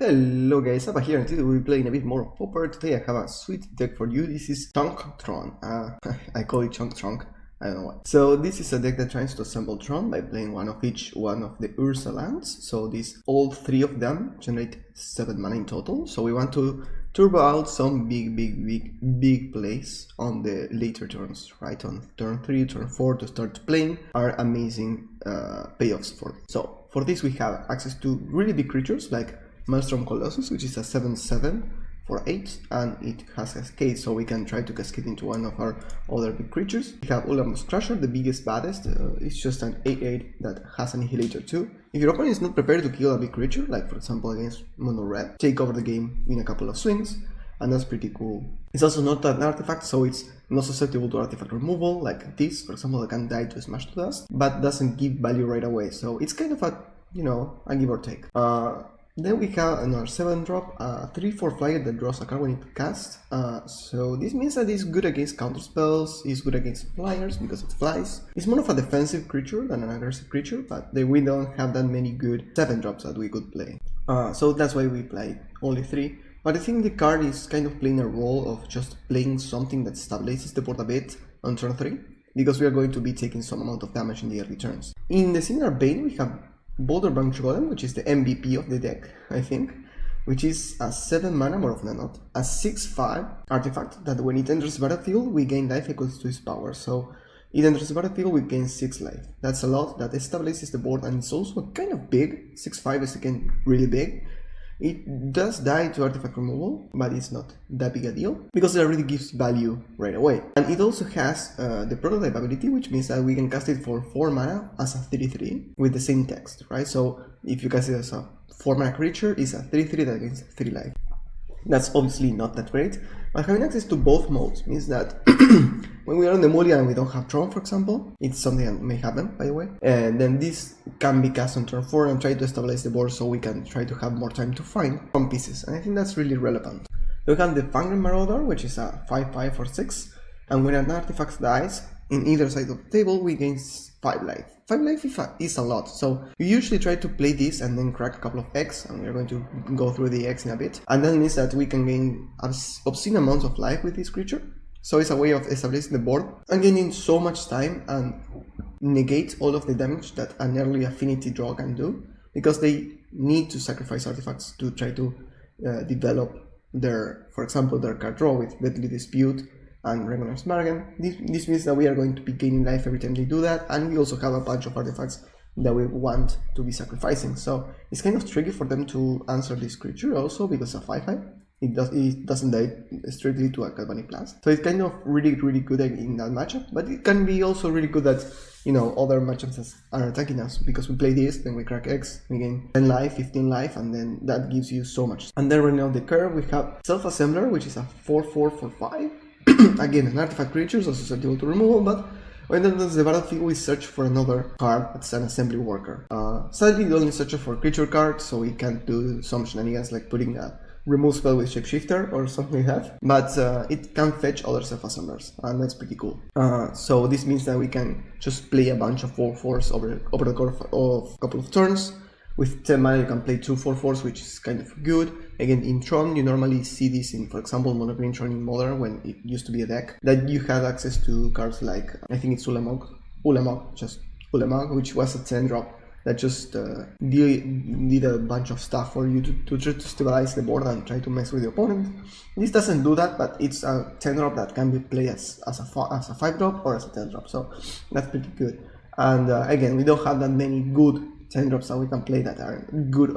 Hello guys, Abba here, and today we'll be playing a bit more of Popper. Today I have a sweet deck for you. This is Chonky Tron. I call it Chonk, I don't know why. So this is a deck that tries to assemble Tron by playing one of each one of the Ursa lands. So all three of them generate 7 mana in total. So we want to turbo out some big plays on the later turns, right? On turn 3, turn 4 to start playing are amazing payoffs for it. So for this we have access to really big creatures like Maelstrom Colossus, which is a 7/7 for 8, and it has Cascade, so we can try to cascade into one of our other big creatures. We have Ulam's Crusher, the biggest, baddest. It's just an 8/8 that has Annihilator too. If your opponent is not prepared to kill a big creature, like for example against Mono Red, take over the game in a couple of swings, and that's pretty cool. It's also not an artifact, so it's not susceptible to artifact removal, like this, for example, it can die to Smash to Dust, but doesn't give value right away, so it's kind of a, a give or take. Then we have another 7-drop, a 3/4 flyer that draws a card when it casts. So this means that it's good against counter spells, it's good against flyers because it flies. It's more of a defensive creature than an aggressive creature, but we don't have that many good 7-drops that we could play. So that's why we play only 3. But I think the card is kind of playing a role of just playing something that stabilizes the board a bit on turn 3, because we are going to be taking some amount of damage in the early turns. In the similar vein, we have Boulder Branch Golem, which is the MVP of the deck, I think, which is a 7 mana, more often than not, a 6/5 artifact that when it enters the battlefield, we gain life equals to its power. So it enters the battlefield, we gain 6 life. That's a lot, that stabilizes the board, and it's also kind of big. 6/5 is again really big. It does die to artifact removal, but it's not that big a deal, because it already gives value right away. And it also has the prototype ability, which means that we can cast it for 4 mana as a 3/3 with the same text, right? So if you cast it as a 4 mana creature, it's a 3/3 that gains 3 life. That's obviously not that great, but having access to both modes means that when we are on the mulligan and we don't have Tron, for example, it's something that may happen, by the way, and then this can be cast on turn 4 and try to stabilize the board so we can try to have more time to find Tron pieces, and I think that's really relevant. We have the Fangren Marauder, which is a 5/5 for 6, and when an artifact dies in either side of the table, we gain 5 life. 5 life is a lot, so we usually try to play this and then crack a couple of eggs, and we're going to go through the eggs in a bit. And that means that we can gain obscene amounts of life with this creature, so it's a way of establishing the board and gaining so much time and negate all of the damage that an early affinity draw can do, because they need to sacrifice artifacts to try to develop for example, their card draw with Deadly Dispute and regular Smargan. This means that we are going to be gaining life every time they do that, and we also have a bunch of artifacts that we want to be sacrificing. So it's kind of tricky for them to answer this creature also, because of 5/5. It doesn't die strictly to a Galvanic Blast. So it's kind of really good in that matchup, but it can be also really good that, other matchups are attacking us, because we play this, then we crack X, we gain 10 life, 15 life, and then that gives you so much. And then right now the curve, we have Self-Assembler, which is a 4/4 for 5. Again, an artifact creature, so susceptible to removal, but when it enters the battlefield, we search for another card that's an assembly worker. Sadly, it only searches for creature cards, so we can't do some shenanigans like putting a remove spell with Shapeshifter or something like that, but it can fetch other self-assemblers, and that's pretty cool. So this means that we can just play a bunch of 4/4s over the course of a couple of turns. With 10 mana, you can play 2 4/4s, which is kind of good. Again, in Tron, you normally see this in, for example, Mono Green Tron in Modern, when it used to be a deck, that you had access to cards like, I think it's Ulamog, which was a 10-drop that just did a bunch of stuff for you to try to stabilize the board and try to mess with the opponent. This doesn't do that, but it's a 10-drop that can be played as a 5-drop or as a 10-drop, so that's pretty good. And again, we don't have that many good 10-drops that we can play that are good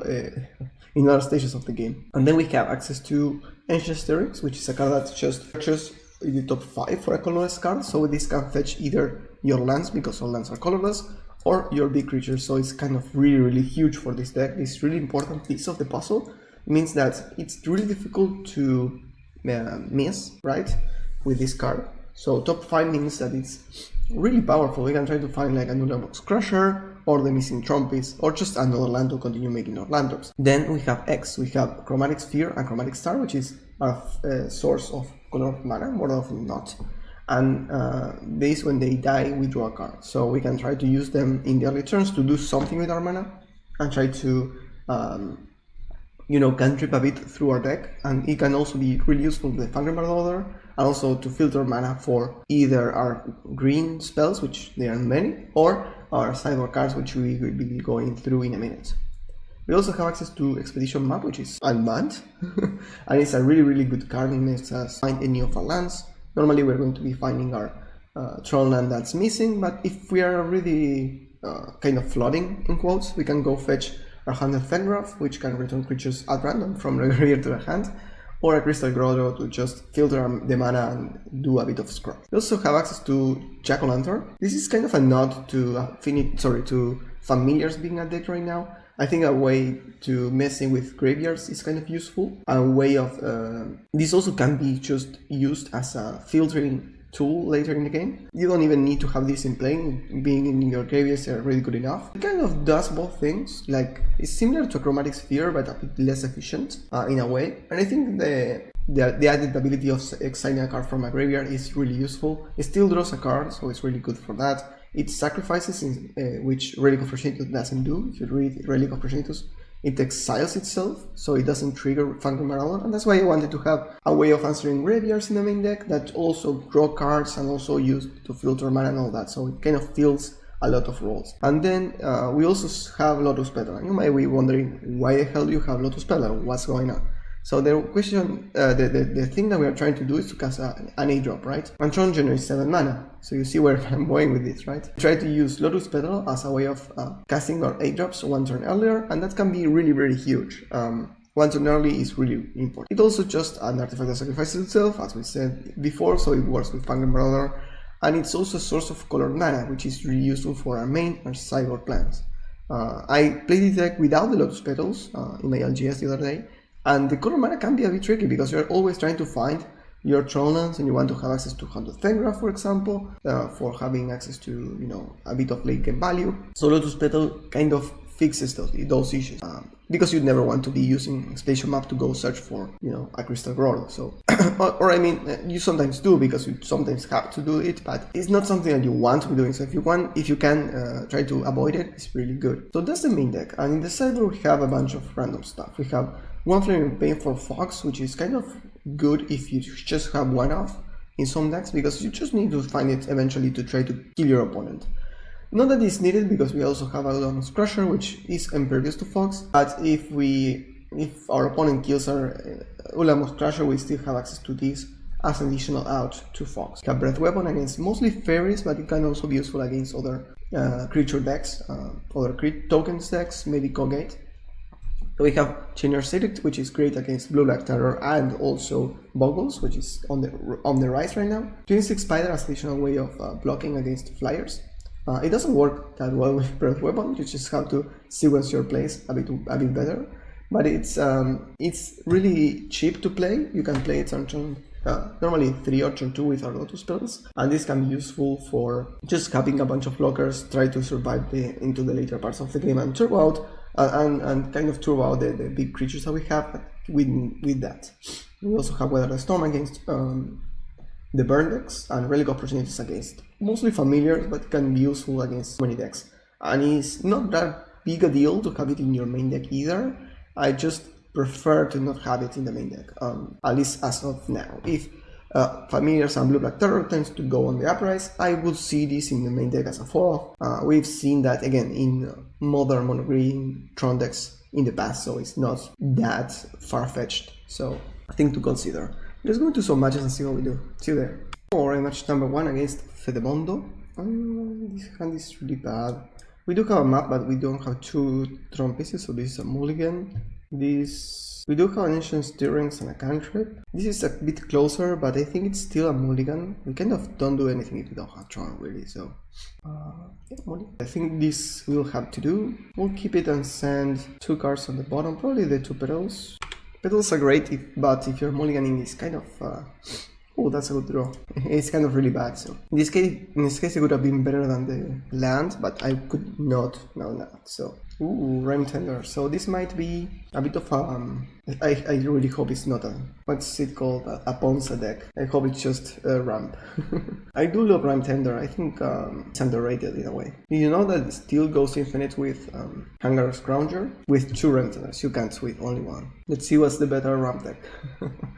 in other stages of the game. And then we have access to Ancient Stirrings, which is a card that just fetches in the top 5 for a colorless card. So this can fetch either your lands, because all lands are colorless, or your big creatures. So it's kind of really huge for this deck. This really important piece of the puzzle. It means that it's really difficult to miss, right, with this card. So top 5 means that it's really powerful. We can try to find like a Ulamog's Crusher, or the missing Tron piece, or just another land to continue making our land drops. Then we have X, we have Chromatic Sphere and Chromatic Star, which is a source of color mana, more often than not. And these, when they die, we draw a card. So we can try to use them in the early turns to do something with our mana, and try to cantrip a bit through our deck, and it can also be really useful with the Fangren Marauder, and also to filter mana for either our green spells, which there are many, or our sideboard cards, which we will be going through in a minute. We also have access to Expedition Map, which is unbanned, and it's a really good card. It makes us find any of our lands. Normally we're going to be finding our Tron land that's missing, but if we are really kind of flooding, in quotes, we can go fetch our Hunted Fengraf, which can return creatures at random from the graveyard to the hand, or a Crystal Grotto to just filter the mana and do a bit of scrub. We also have access to Jack-o'-lantern. This is kind of a nod to to familiars being a deck right now. I think a way to messing with graveyards is kind of useful. A way of this also can be just used as a filtering tool later in the game. You don't even need to have this in play. Being in your graveyards are really good enough. It kind of does both things. Like, it's similar to a Chromatic Sphere, but a bit less efficient in a way. And I think the added ability of exiling a card from a graveyard is really useful. It still draws a card, so it's really good for that. It sacrifices, which Relic of Progenitus doesn't do. If you read Relic of Progenitus, it exiles itself, so it doesn't trigger Fangren Marauder, and that's why I wanted to have a way of answering graveyards in the main deck that also draw cards and also use to filter mana and all that, so it kind of fills a lot of roles. And then we also have Lotus Petal, and you might be wondering, why the hell do you have Lotus Petal? What's going on? So the question, the thing that we are trying to do is to cast an 8-drop, right? And Tron generates 7 mana, so you see where I'm going with this, right? Try to use Lotus Petal as a way of casting our 8-drops 1 turn earlier, and that can be really huge. 1 turn early is really important. It's also just an artifact that sacrifices itself, as we said before, so it works with Fangren Marauder, and it's also a source of colored mana, which is really useful for our main and sideboard plans. I played this deck without the Lotus Petals in my LGS the other day, and the color mana can be a bit tricky because you're always trying to find your Tron lands and you want to have access to Hunted Fengraf, for example, for having access to, a bit of late game value. So Lotus Petal kind of fixes those issues because you'd never want to be using Expedition Map to go search for, a Crystal Grotto. So, or I mean, you sometimes do because you sometimes have to do it, but it's not something that you want to be doing. So if you can try to avoid it, it's really good. So that's the main deck, and in the sideboard we have a bunch of random stuff. We have one Flaming Pain for Fox, which is kind of good if you just have one off in some decks, because you just need to find it eventually to try to kill your opponent. Not that it's needed because we also have a Ulamog Crusher, which is impervious to Fox, but if our opponent kills our Ulamog Crusher, we still have access to this as an additional out to Fox. We have Breath Weapon against mostly fairies, but it can also be useful against other creature decks, other tokens decks, maybe Colgate. We have Chinier's Edict, which is great against Blue-Black Terror and also Boggles, which is on the rise right now. Twin-Stick Spider as an additional way of blocking against flyers. It doesn't work that well with Breath Weapon, you just have to sequence your plays a bit better. But it's really cheap to play. You can play it on turn normally 3 or turn 2 with our Lotus spells, and this can be useful for just having a bunch of blockers, try to survive into the later parts of the game and turbo out and kind of throw out the big creatures that we have with that. We also have Weather the Storm against the burn decks, and Relic of Progenitus against mostly familiars, but can be useful against many decks. And it's not that big a deal to have it in your main deck either. I just prefer to not have it in the main deck, at least as of now. If familiars and Blue-Black Terror tends to go on the uprise, I would see this in the main deck as a 4-off. We've seen that again in modern mono-green Tron decks in the past, so it's not that far-fetched. So a thing to consider. Let's go into some matches and see what we do. See you there. Alright, match number 1 against Fedemondo. This hand is really bad. We do have a map, but we don't have 2 Tron pieces, so this is a mulligan. We do have an Ancient Stirrings and a cantrip. This is a bit closer, but I think it's still a mulligan. We kind of don't do anything if we don't have Tron, really, so... yeah, mulligan. I think this will have to do. We'll keep it and send 2 cards on the bottom, probably the 2 petals. Petals are great, but if you're mulliganing, it's kind of Oh, that's a good draw. It's kind of really bad, so in this case it would have been better than the land, but I could not know that. So, ooh, Rhyme Tender. So this might be a bit of I really hope it's not a, what's it called, a Ponza deck. I hope it's just a ramp. I do love Rhyme Tender. I think it's underrated in a way. You know that Steel goes infinite with Hangar Scrounger? With 2 Rhyme Tenders, you can't with only one. Let's see what's the better ramp deck.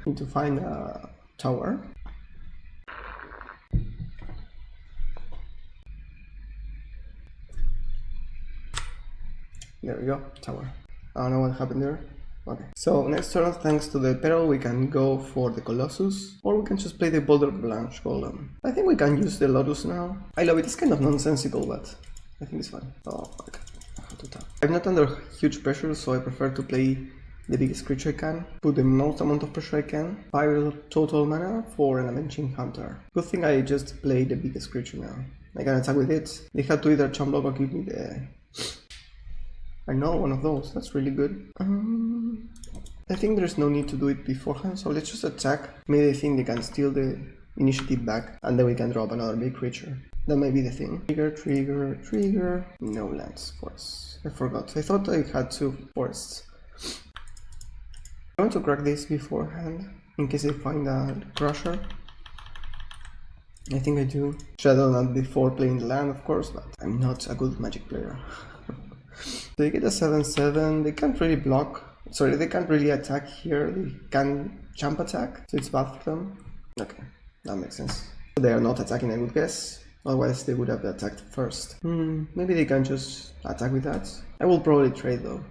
Need to find a tower. There we go, tower. I don't know what happened there. Okay, so next turn, thanks to the Peril, we can go for the Colossus, or we can just play the Boulder Blanche Golem. I think we can use the Lotus now. I love it, it's kind of nonsensical, but I think it's fine. Oh, fuck. I have to tap. I'm not under huge pressure, so I prefer to play the biggest creature I can, put the most amount of pressure I can, 5 total mana for an Avenging Hunter. Good thing I just played the biggest creature now. I can attack with it. They had to either chump block or give me the... I know one of those, that's really good. I think there's no need to do it beforehand, so let's just attack. Maybe they think they can steal the initiative back, and then we can drop another big creature. That might be the thing. Trigger, trigger, trigger. No lands, forests. I forgot. I thought I had 2 forests. I want to crack this beforehand, in case I find a crusher. I think I do. Shadow not before playing the land, of course, but I'm not a good Magic player. They get a 7/7, they can't really block. Sorry, they can't really attack here, they can jump attack, so it's bad for them. Okay, that makes sense. They are not attacking, I would guess. Otherwise they would have attacked first. Maybe they can just attack with that. I will probably trade though.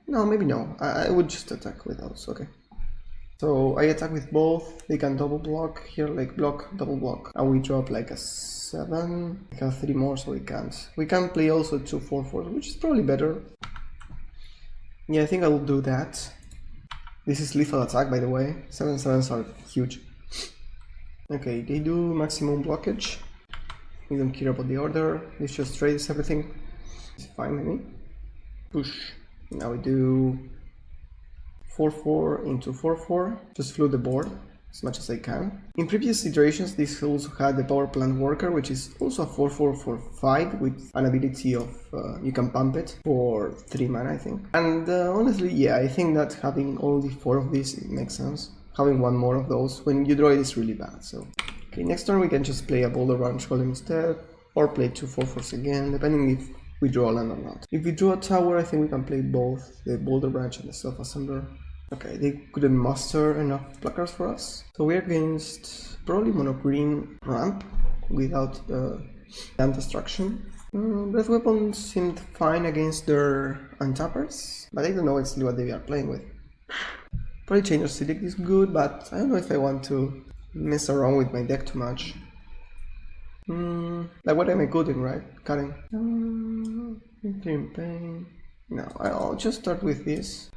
No, maybe no. I would just attack with those, okay. So I attack with both, they can double block here, like block, double block. And we drop like a 7. We have 3 more, so we can't. We can play also 2 4/4, which is probably better. Yeah, I think I will do that. This is lethal attack, by the way. 7/7s are huge. Okay, they do maximum blockage. We don't care about the order. This just trades everything. It's fine with me. Push. Now we do 4/4 into 4/4. Just flood the board as much as I can. In previous iterations, this also had the Power Plant Worker, which is also a 4/4 for 5 with an ability of you can pump it for 3 mana, I think. And honestly, yeah, I think that having only 4 of these, it makes sense. Having 1 more of those when you draw it is really bad. So, okay, next turn we can just play a Boulder Branch Golem instead, or play 2 4/4s again, depending if we draw a land or not. If we draw a tower, I think we can play both the Boulder Branch and the Self-Assembler. Okay, they couldn't muster enough blockers for us. So we're against probably mono green ramp without land destruction. Breath Weapon seemed fine against their untappers, but I don't know actually what they are playing with. Probably Changer Select is good, but I don't know if I want to mess around with my deck too much. Like what am I good in, right? Cutting. Pain. No, I'll just start with this.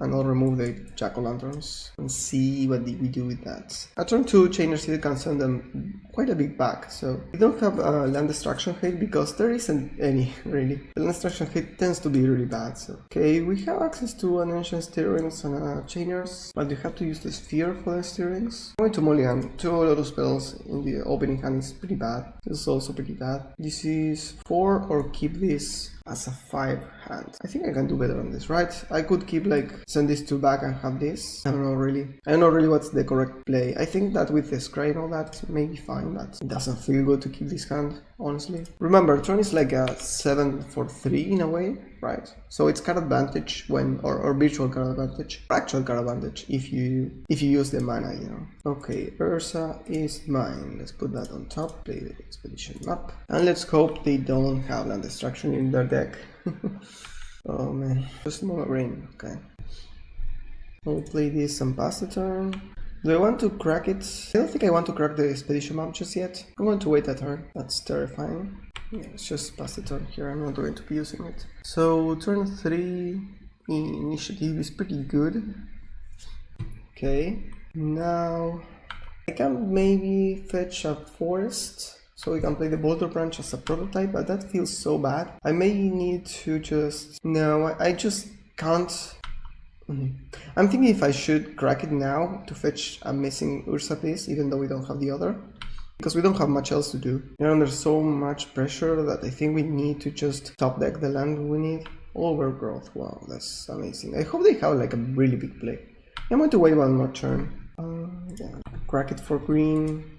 And I'll remove the Jack-o'-lanterns and see what we do with that. At turn 2, Chainer Select can send them quite a big back, so we don't have land destruction hate because there isn't any, really. The land destruction hate tends to be really bad, so... Okay, we have access to an Ancient Stirrings and Chainers, but you have to use the Sphere for the Stirrings. I'm going to mulligan. 2 Lotus spells in the opening hand is pretty bad. This is also pretty bad. This is 4 or keep this as a 5 hand. I think I can do better on this, right? I could keep like send these 2 back and have this. I don't know really what's the correct play. I think that with the scry and all that may be fine, but it doesn't feel good to keep this hand, honestly. Remember, Tron is like a 7 for 3 in a way, right? So it's card advantage when or virtual card advantage, or actual card advantage if you use the mana, you know. Okay, Ursa is mine. Let's put that on top, play the expedition map. And let's hope they don't have land destruction in their deck. Oh man, just mono green, okay. I'll play this and pass the turn. Do I want to crack it? I don't think I want to crack the expedition map just yet. I'm going to wait a turn. That's terrifying. Yeah, let's just pass the turn here. I'm not going to be using it. So turn 3 initiative is pretty good. Okay, now I can maybe fetch a forest. So we can play the Boulder Branch as a prototype, but that feels so bad. I may need to just... No, I just can't I'm thinking if I should crack it now to fetch a missing Ursa piece, even though we don't have the other. Because we don't have much else to do. We're under so much pressure that I think we need to just top deck the land we need. Overgrowth, wow, that's amazing. I hope they have like a really big play. I'm going to wait one more turn. Yeah. Crack it for green.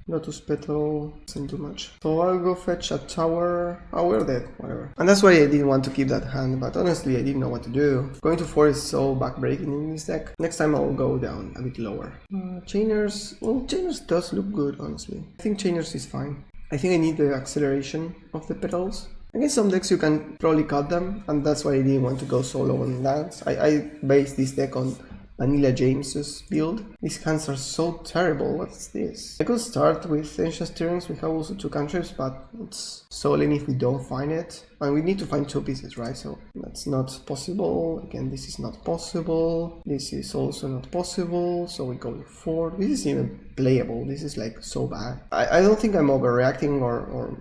Lotus Petal, isn't too much. So I'll go fetch a tower. Oh, we're dead, whatever. And that's why I didn't want to keep that hand, but honestly I didn't know what to do. Going to 4 is so backbreaking in this deck. Next time I'll go down a bit lower. Chainers, well, Chainers does look good, honestly. I think Chainers is fine. I think I need the acceleration of the petals. Against some decks you can probably cut them, and that's why I didn't want to go so low on lands. I based this deck on Vanilla James's build. These hands are so terrible, what's this? I could start with Ancient Stirrings, we have also 2 cantrips, but it's so lame if we don't find it. And we need to find 2 pieces, right? So that's not possible. Again, this is not possible. This is also not possible, so we go to 4. This is even playable, this is like so bad. I don't think I'm overreacting or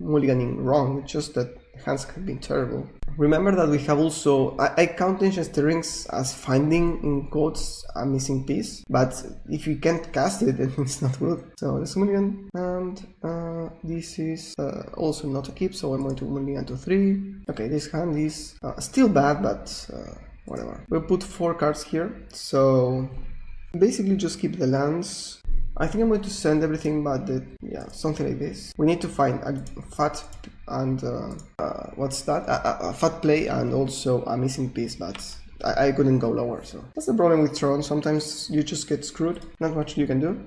mulliganing wrong, it's just that hands have been terrible. Remember that we have also, I count Ancient Stirrings as finding, in quotes, a missing piece, but if you can't cast it, then it's not good. So let's mulligan, and this is also not a keep, so I'm going to mulligan to 3. Okay, this hand is still bad, but whatever. We'll put 4 cards here, so basically just keep the lands. I think I'm going to send everything but yeah, something like this. We need to find a fat and what's that? A fat play and also a missing piece, but I couldn't go lower, so that's the problem with Tron. Sometimes you just get screwed, not much you can do.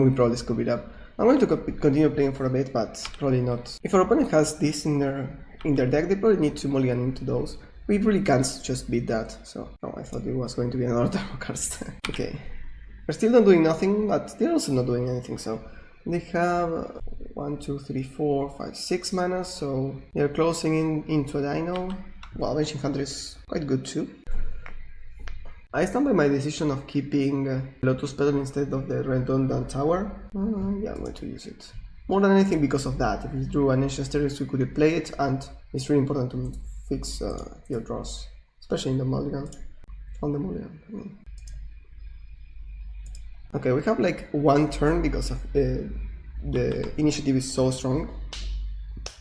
We probably scoop it up. I'm going to continue playing for a bit, but probably not. If our opponent has this in their deck, they probably need to mulligan into those. We really can't just beat that, so oh, I thought it was going to be another turbo card. Okay. They're still not doing nothing, but they're also not doing anything, so they have 1, 2, 3, 4, 5, 6 mana, so they're closing in into a dino. Well, Ancient Hunter is quite good too. I stand by my decision of keeping Lotus Petal instead of the redundant tower. Yeah, I'm going to use it. More than anything because of that. If we drew an Ancient Stirrings, we could play it, and it's really important to fix your draws, especially in the mulligan. On the mulligan, I mean. Okay, we have like 1 turn because of the initiative is so strong.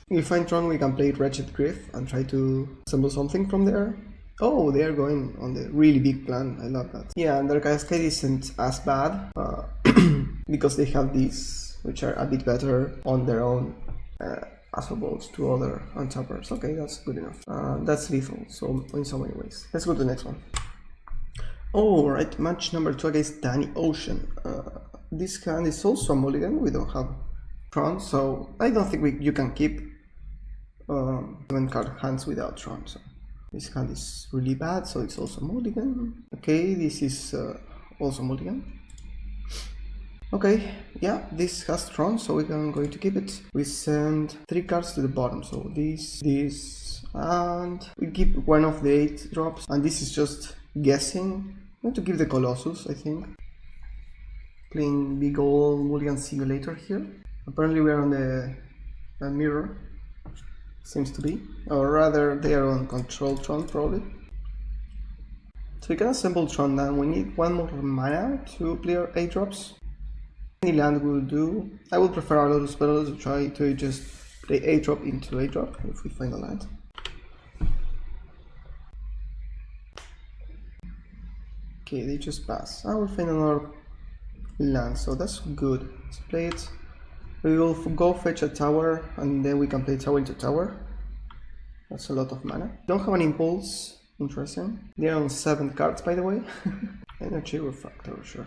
If we find Tron, we can play Wretched Griff and try to assemble something from there. Oh, they are going on the really big plan, I love that. Yeah, and their Cascade isn't as bad because they have these, which are a bit better on their own as opposed to other untappers. Okay, that's good enough. That's lethal, so in so many ways. Let's go to the next one. Alright, match number 2 against Danny Ocean. This hand is also a mulligan, we don't have Tron, so I don't think you can keep 7 card hands without Tron. So this hand is really bad, so it's also mulligan. Okay, this is also mulligan. Okay, yeah, this has Tron, so we're going to keep it. We send 3 cards to the bottom, so this, and we keep one of the 8 drops, and this is just guessing. I'm going to give the Colossus, I think. Playing big ol' mulligan simulator here. Apparently we are on the mirror. Seems to be. Or rather, they are on control Tron, probably. So we can assemble Tron now. We need 1 more mana to play our 8 drops. Any land will do. I would prefer our Lotus Petal to try to just play 8 drop into 8 drop if we find a land. Okay, they just pass. I will find another land, so that's good. Let's play it. We will go fetch a tower, and then we can play tower into tower. That's a lot of mana. Don't have an impulse. Interesting. They're on 7 cards, by the way. Energy Refractor, sure.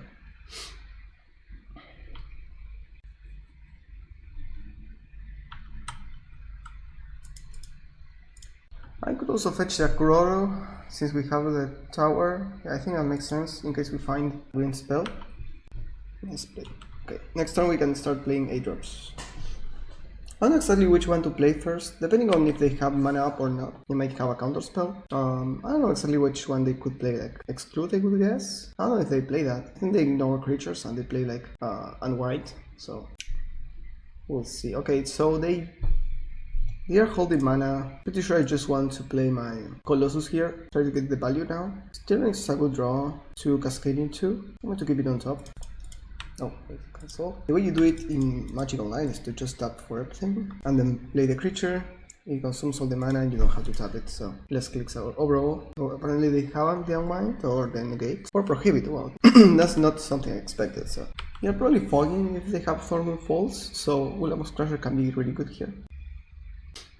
I could also fetch the Kuroro, since we have the tower. Yeah, I think that makes sense, in case we find green spell. Nice play. Okay, next turn we can start playing 8 drops. I don't know exactly which one to play first, depending on if they have mana up or not. They might have a counter spell. I don't know exactly which one they could play, like Exclude, I would guess. I don't know if they play that. I think they ignore creatures and they play like Unwrite, so we'll see. Okay, so they They are holding mana. Pretty sure I just want to play my Colossus here. Try to get the value down. Still is a good draw to cascade into. I'm going to keep it on top. Oh, wait, cancel. The way you do it in Magic Online is to just tap for everything and then play the creature. It consumes all the mana and you don't have to tap it, so less clicks overall. So apparently they haven't the Unwind or the Negate or Prohibit. Well, that's not something I expected, so. They're probably fogging if they have Thornwood Falls, so Willam's Crusher can be really good here.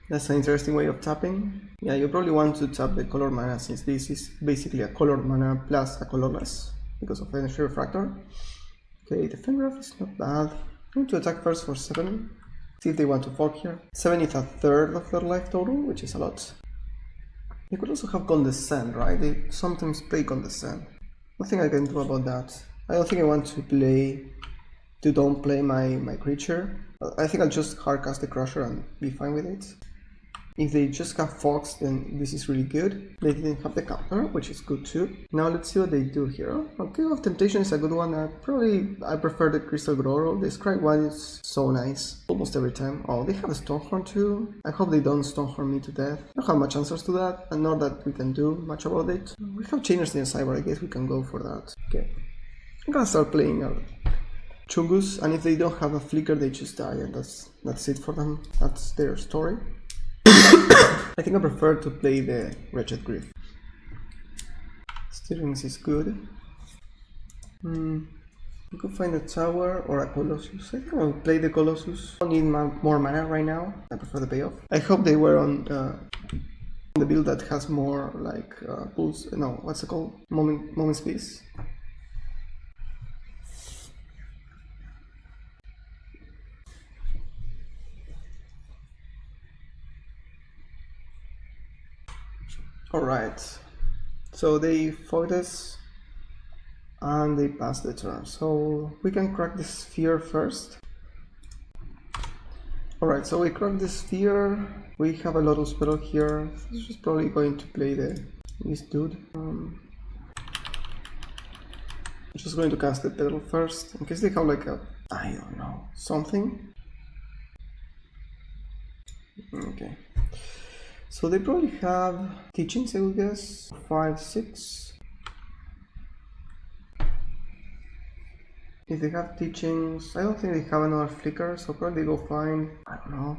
That's an interesting way of tapping. Yeah, you probably want to tap the color mana since this is basically a colored mana plus a colorless because of Energy Refractor. Okay, the Fengraph is not bad. I'm going to attack first for 7. See if they want to fork here. 7 is a third of their life total, which is a lot. They could also have Condescend, right? They sometimes play Condescend. Nothing I can do about that. I don't think I want to don't play my creature. I think I'll just hardcast the Crusher and be fine with it. If they just have Fox, then this is really good. They didn't have the counter, which is good too. Now let's see what they do here. Okay, of Temptation is a good one. I prefer the Crystal Grotto. The Scribe one is so nice. Almost every time. Oh, they have a Stonehorn too. I hope they don't Stonehorn me to death. I don't have much answers to that, and not that we can do much about it. We have Chainers in the Cyber, I guess we can go for that. Okay. I'm gonna start playing Chungus, and if they don't have a Flicker, they just die, and that's it for them. That's their story. I think I prefer to play the Wretched Grief. Steerings is good. You could find a Tower or a Colossus. I think I'll play the Colossus. I don't need more mana right now. I prefer the payoff. I hope they were on the build that has more like pulse. No, what's it called? Moment Space. Alright, so they fought us and they passed the turn, so we can crack the Sphere first. Alright, so we crack the Sphere, we have a Lotus Petal here. This is probably going to play this dude. I'm just going to cast the Petal first, in case they have like a, I don't know, something. Okay. So they probably have Teachings, I would guess. 5, 6. If they have Teachings, I don't think they have another Flicker, so probably they go fine. I don't know.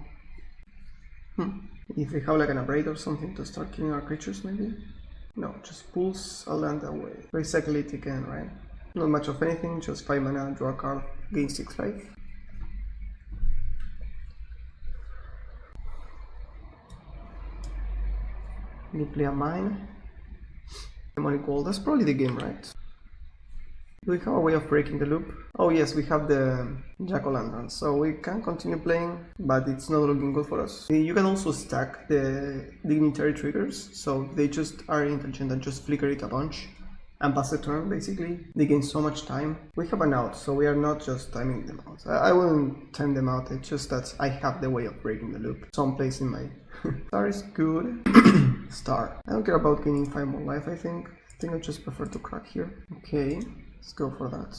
If they have like an Abrade or something to start killing our creatures, maybe? No, just pulls a land away. Recycle it again, right? Not much of anything, just 5 mana, draw a card, gain 6 life. You play a Mine. Demonic Gold, that's probably the game, right? Do we have a way of breaking the loop? Oh yes, we have the Jack-o'-lantern, so we can continue playing, but it's not looking good for us. You can also stack the Dignitary triggers, so they just are intelligent and just flicker it a bunch and pass the turn, basically. They gain so much time. We have an out, so we are not just timing them out. I wouldn't time them out, it's just that I have the way of breaking the loop someplace in my... Star is good. Star. I don't care about gaining 5 more life, I think. I just prefer to crack here. Okay, let's go for that.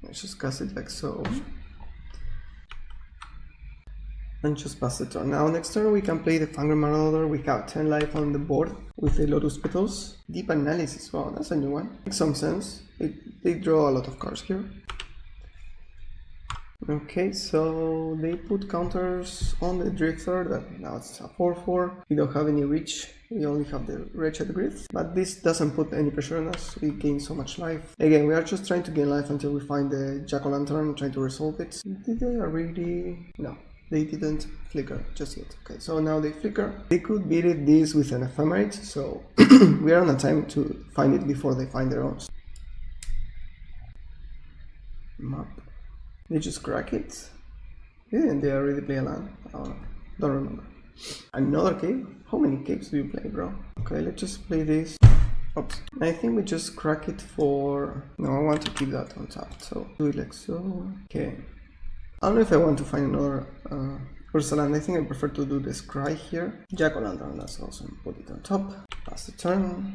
Let's just cast it like so. And just pass the turn. Now next turn we can play the Fangren Marauder. We have 10 life on the board with the Lotus Petals. Deep Analysis, wow, that's a new one. Makes some sense. They draw a lot of cards here. Okay, so they put counters on the Drifter, that now it's a 4-4. We don't have any reach, we only have the Wretched Grief. But this doesn't put any pressure on us, we gain so much life. Again, we are just trying to gain life until we find the Jack-o'-lantern, trying to resolve it. Did they really... No. They didn't flicker just yet. Okay, so now they flicker. They could beat this with an Ephemerate, so we are on a time to find it before they find their own. Map. They just crack it? Didn't they already play a land? Oh, don't remember. Another cave? How many caves do you play, bro? Okay, let's just play this. Oops. I think we just crack it for... No, I want to keep that on top, so do it like so. Okay. I don't know if I want to find another Ursuline, I think I prefer to do the scry here. Jack-o'-lantern, that's awesome. Put it on top. Pass the turn.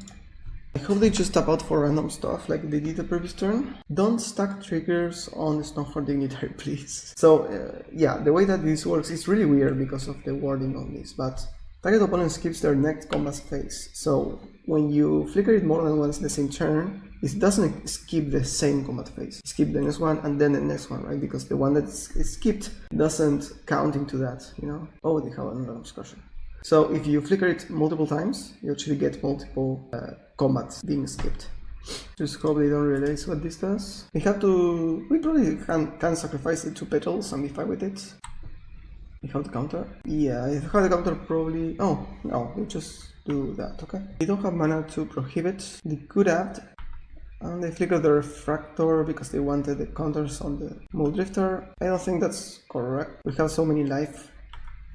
I hope they just tap out for random stuff like they did the previous turn. Don't stack triggers on the Stoneforge Dignitary, please. So, yeah, the way that this works is really weird because of the wording on this, but target opponent skips their next combat phase. So, when you flicker it more than once in the same turn, it doesn't skip the same combat phase. Skip the next one and then the next one, right? Because the one that is skipped doesn't count into that, you know? Oh, they have another discussion. So if you flicker it multiple times, you actually get multiple combats being skipped. Just hope they don't realize what this does. We probably can sacrifice the 2 petals and be fine with it. We have the counter. Yeah, I have the counter probably. Oh, no, we just do that, okay. They don't have mana to prohibit. They could have. And they flickered the Refractor because they wanted the counters on the Mulldrifter. I don't think that's correct. We have so many life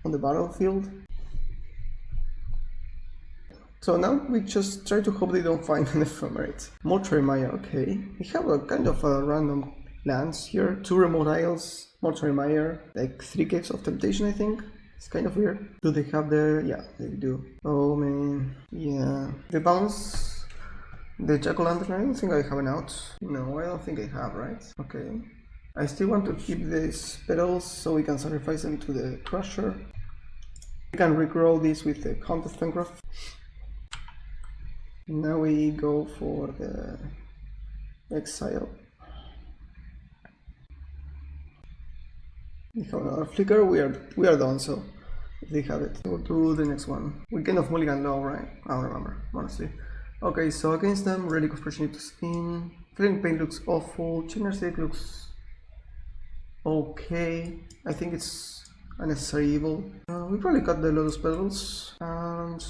on the battlefield. So now we just try to hope they don't find an Ephemerate. Mortuary Mire, okay. We have a kind of a random lands here. 2 remote isles, Mortuary Mire, like 3 Caves of Temptation, I think. It's kind of weird. Do they have the... yeah, they do. Oh man, yeah. The bounce, the Jack-o'-lantern, I don't think I have an out. No, I don't think I have, right? Okay. I still want to keep these petals so we can sacrifice them to the Crusher. We can regrow this with the Count of Pencroft. Now we go for the Exile. We have another flicker, we are done, so if they have it, we'll do the next one. We kind of mulligan low, right? I don't remember, honestly. Okay, so against them, Relic of Opportunity to Spin. Feeling Pain looks awful, Chinner Stake looks okay. I think it's unnecessary evil. We probably got the Lotus Petals and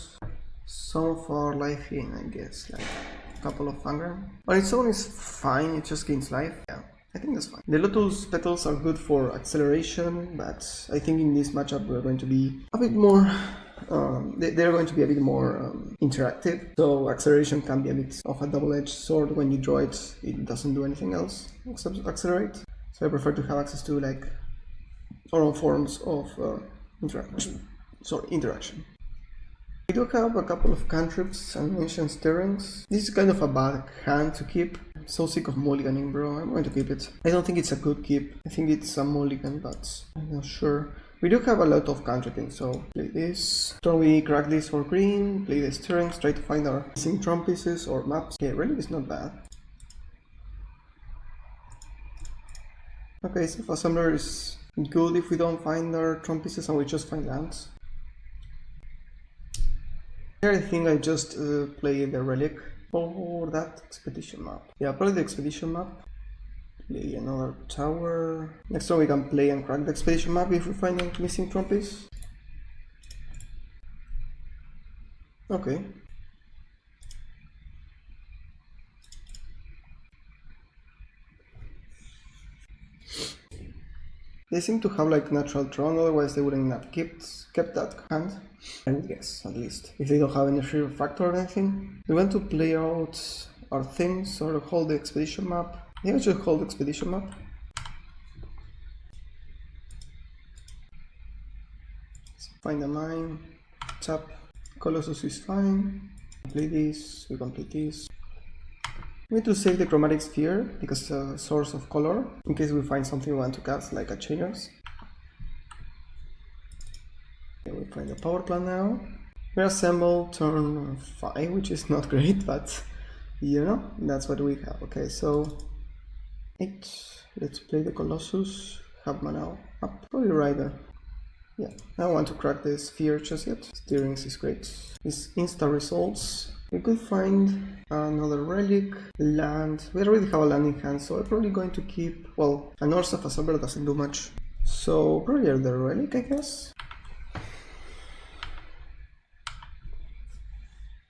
some of our life in, I guess, like a couple of Anger. On its own is fine, it just gains life. Yeah, I think that's fine. The Lotus Petals are good for acceleration, but I think in this matchup we're going to be a bit more... they're going to be a bit more interactive. So acceleration can be a bit of a double-edged sword. When you draw it, it doesn't do anything else except accelerate. So I prefer to have access to like our own forms of interaction. We do have a couple of cantrips and ancient stirrings. This is kind of a bad hand to keep. I'm so sick of mulliganing, bro. I'm going to keep it. I don't think it's a good keep. I think it's a mulligan, but I'm not sure. We do have a lot of cantripping, so play this. Turn we crack this for green, play the stirrings, try to find our missing trump pieces or maps. Okay, Relic is not bad. Okay, Self-Assembler is good if we don't find our trump pieces and we just find lands. Here I think I just play the Relic or that expedition map. Yeah, probably the expedition map. Play another tower. Next turn we can play and crack the expedition map if we find a missing trump piece. Okay. They seem to have like natural Tron, otherwise they wouldn't have kept that hand. I would guess, at least. If they don't have any free refractor or anything. We want to play out our things or hold the expedition map. Yeah, I should hold the expedition map. Let's find a mine. Tap. Colossus is fine. Play this, we complete this. We need to save the Chromatic Sphere because it's a source of color in case we find something we want to cast, like a Chainers. Okay, we find the power plant now. We assemble turn 5, which is not great, but you know, that's what we have. Okay, so 8. Let's play the Colossus. Have mana up. Probably right there. Yeah, I don't want to crack the sphere just yet. Steerings is great. It's insta results. We could find another relic, land. We already have a land in hand, so I'm probably going to keep, well, an Ursa Assembler doesn't do much. So probably the relic, I guess.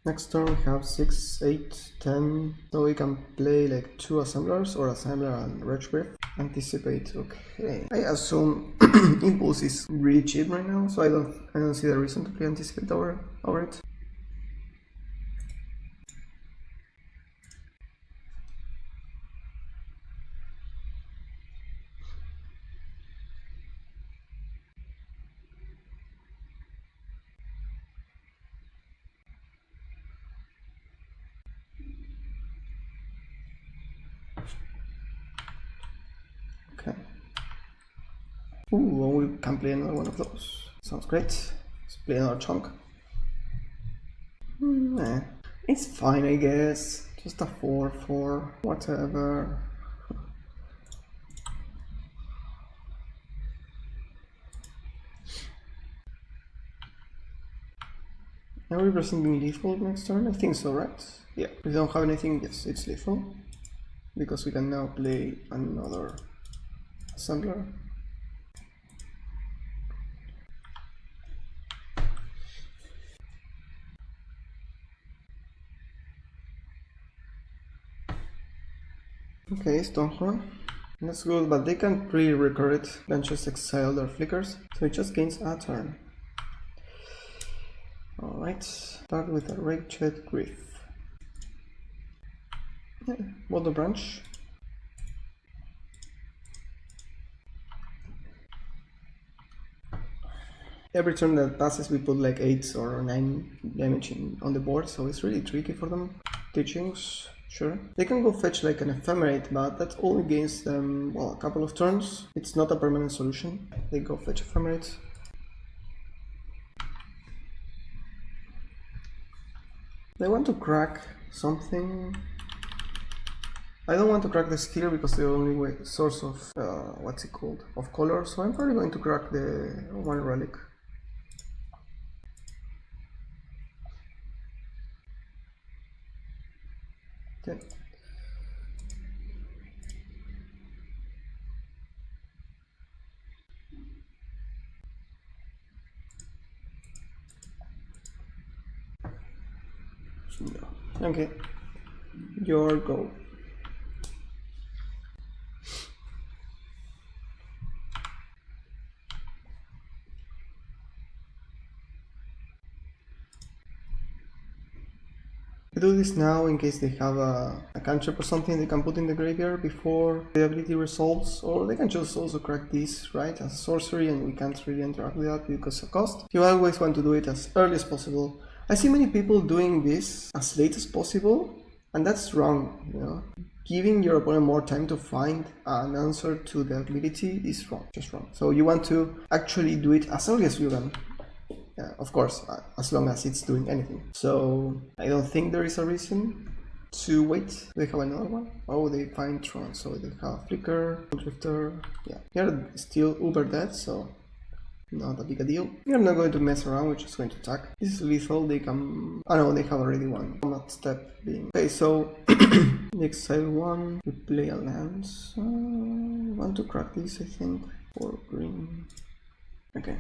Next turn we have 6, 8, 10, so we can play like 2 assemblers or assembler and Wretch Grip. Anticipate, okay. I assume Impulse is really cheap right now, so I don't see the reason to play Anticipate over it. Ooh, we can play another one of those. Sounds great. Let's play another chunk. It's fine, I guess. Just a 4/4, whatever. Are we presenting lethal next turn? I think so, right? Yeah, if we don't have anything, yes, it's lethal. Because we can now play another assembler. Okay, Stonehorn. That's good, but they can't really recur it, then just exile their flickers, so it just gains a turn. Alright, start with a Raged Griff. Yeah, Boulder Branch. Every turn that passes we put like 8 or 9 damage on the board, so it's really tricky for them. Teachings, sure. They can go fetch like an Ephemerate, but that only gains them, well, a couple of turns. It's not a permanent solution. They go fetch Ephemerate. They want to crack something. I don't want to crack the skill because the only way, source of, what's it called, of color, so I'm probably going to crack the one relic. Okay. Okay, your go. I do this now in case they have a cantrip or something they can put in the graveyard before the ability resolves, or they can just also crack this, right, as a sorcery, and we can't really interact with that because of cost. You always want to do it as early as possible. I see many people doing this as late as possible, and that's wrong, you know. Giving your opponent more time to find an answer to the ability is wrong, just wrong. So you want to actually do it as early as you can. Of course, as long as it's doing anything. So I don't think there is a reason to wait. They have another one. Oh, they find Tron, so they have Flicker, Drifter. Yeah, they're still uber dead, so not a big a deal. We're not going to mess around, we're just going to attack. This is lethal, they can... Oh no, they have already one. Combat step being... Okay, so... they exile one, we play a land. Want to crack this, I think, for green. Okay.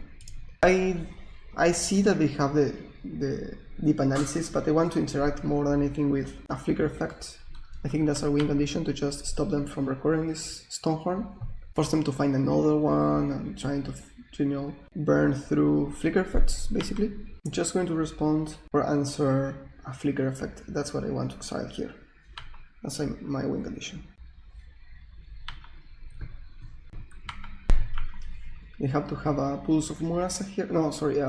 I see that they have the deep analysis, but I want to interact more than anything with a flicker effect. I think that's a win condition to just stop them from recurring this Stonehorn. Force them to find another one and trying to you know, burn through flicker effects, basically. I'm just going to respond or answer a flicker effect. That's what I want to exile here. That's my win condition. You have to have a Pulse of Murasa here. No, sorry,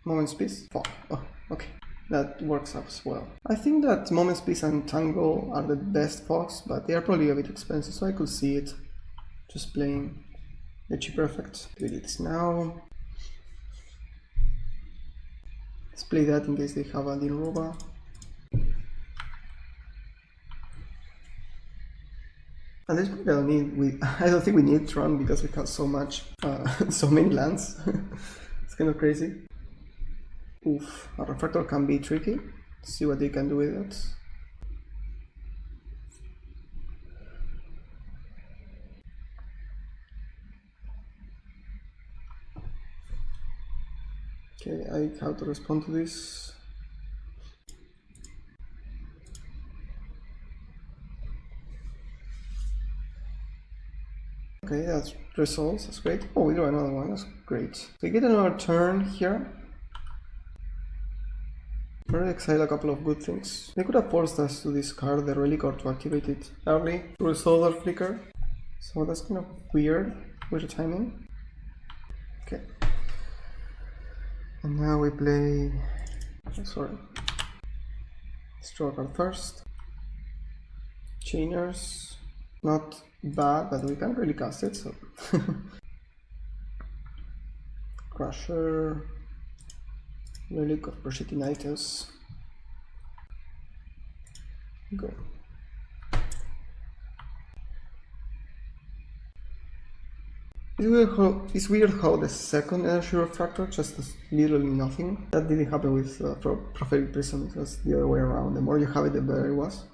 Moment's Peace. Fuck. Oh, okay. That works as well. I think that Moment's Peace and Tango are the best fogs, but they are probably a bit expensive, so I could see it just playing the cheaper effect. We do this now. Let's play that in case they have a Dilruba. At this point, I don't think we need Tron because we have so much, so many lands. It's kind of crazy. Oof, a Refractor can be tricky. Let's see what they can do with it. Okay, I have to respond to this. Okay, that's resolves, that's great. Oh, we do another one, that's great. We get another turn here. We'll exile a couple of good things. They could have forced us to discard the relic or to activate it early to resolve our flicker. So that's kind of weird with the timing. Okay. And now we play... sorry. Let's draw a card first. Chainers. Not bad, but we can't really cast it, so... Crusher, Relic of Proscenitis. Go. It's weird how the second energy refractor just does literally nothing. That didn't happen with Prophetic Prism, it was the other way around. The more you have it, the better it was.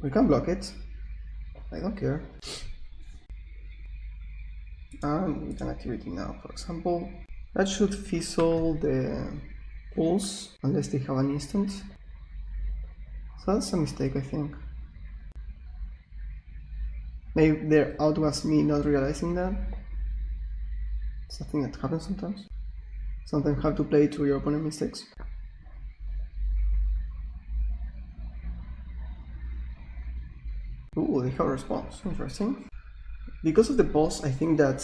We can block it. I don't care. And we can activate it now, for example. That should fizzle the pulse, unless they have an instant. So that's a mistake, I think. Maybe their out was me not realizing that. It's a thing that happens sometimes. Sometimes you have to play to your opponent's mistakes. Ooh, they have a response. Interesting. Because of the boss, I think that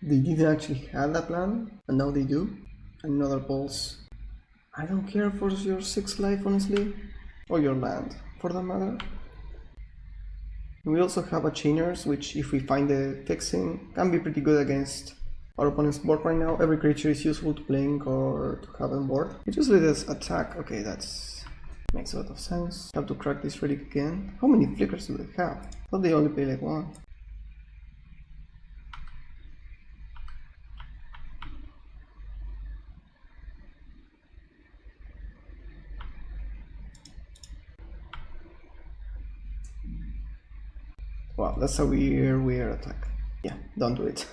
they didn't actually have that plan, and now they do. Another pulse. I don't care for your 6 life, honestly. Or your land, for that matter. We also have a Chainers, which if we find the fixing, can be pretty good against our opponent's board right now. Every creature is useful to blink or to have on board. It usually does attack. Okay, that's makes a lot of sense. Have to crack this relic again. How many flickers do they have? I thought they only play like one. Wow, that's a weird attack. Yeah, don't do it.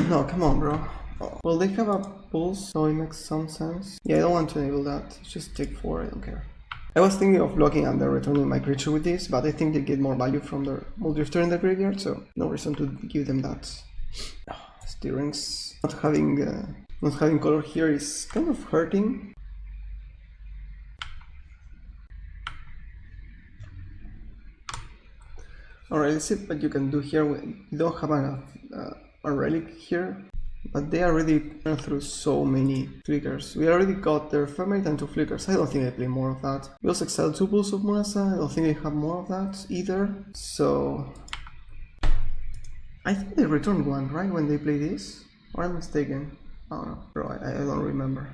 No, come on, bro. Oh. Well, they have a pulse, so it makes some sense. Yeah, I don't want to enable that. Just take 4, I don't care. I was thinking of blocking and then returning my creature with this, but I think they get more value from their Multi-Drifter in the graveyard, so no reason to give them that. Steerings. Not having color here is kind of hurting. Alright, let's see what you can do here. We don't have a relic here, but they already went through so many flickers. We already got their Ephemerate and 2 flickers. I don't think I play more of that. We also exiled 2 Pulse of Murasa. I don't think they have more of that either. So I think they returned 1, right, when they play this? Or I'm mistaken? I don't know, bro, I don't remember.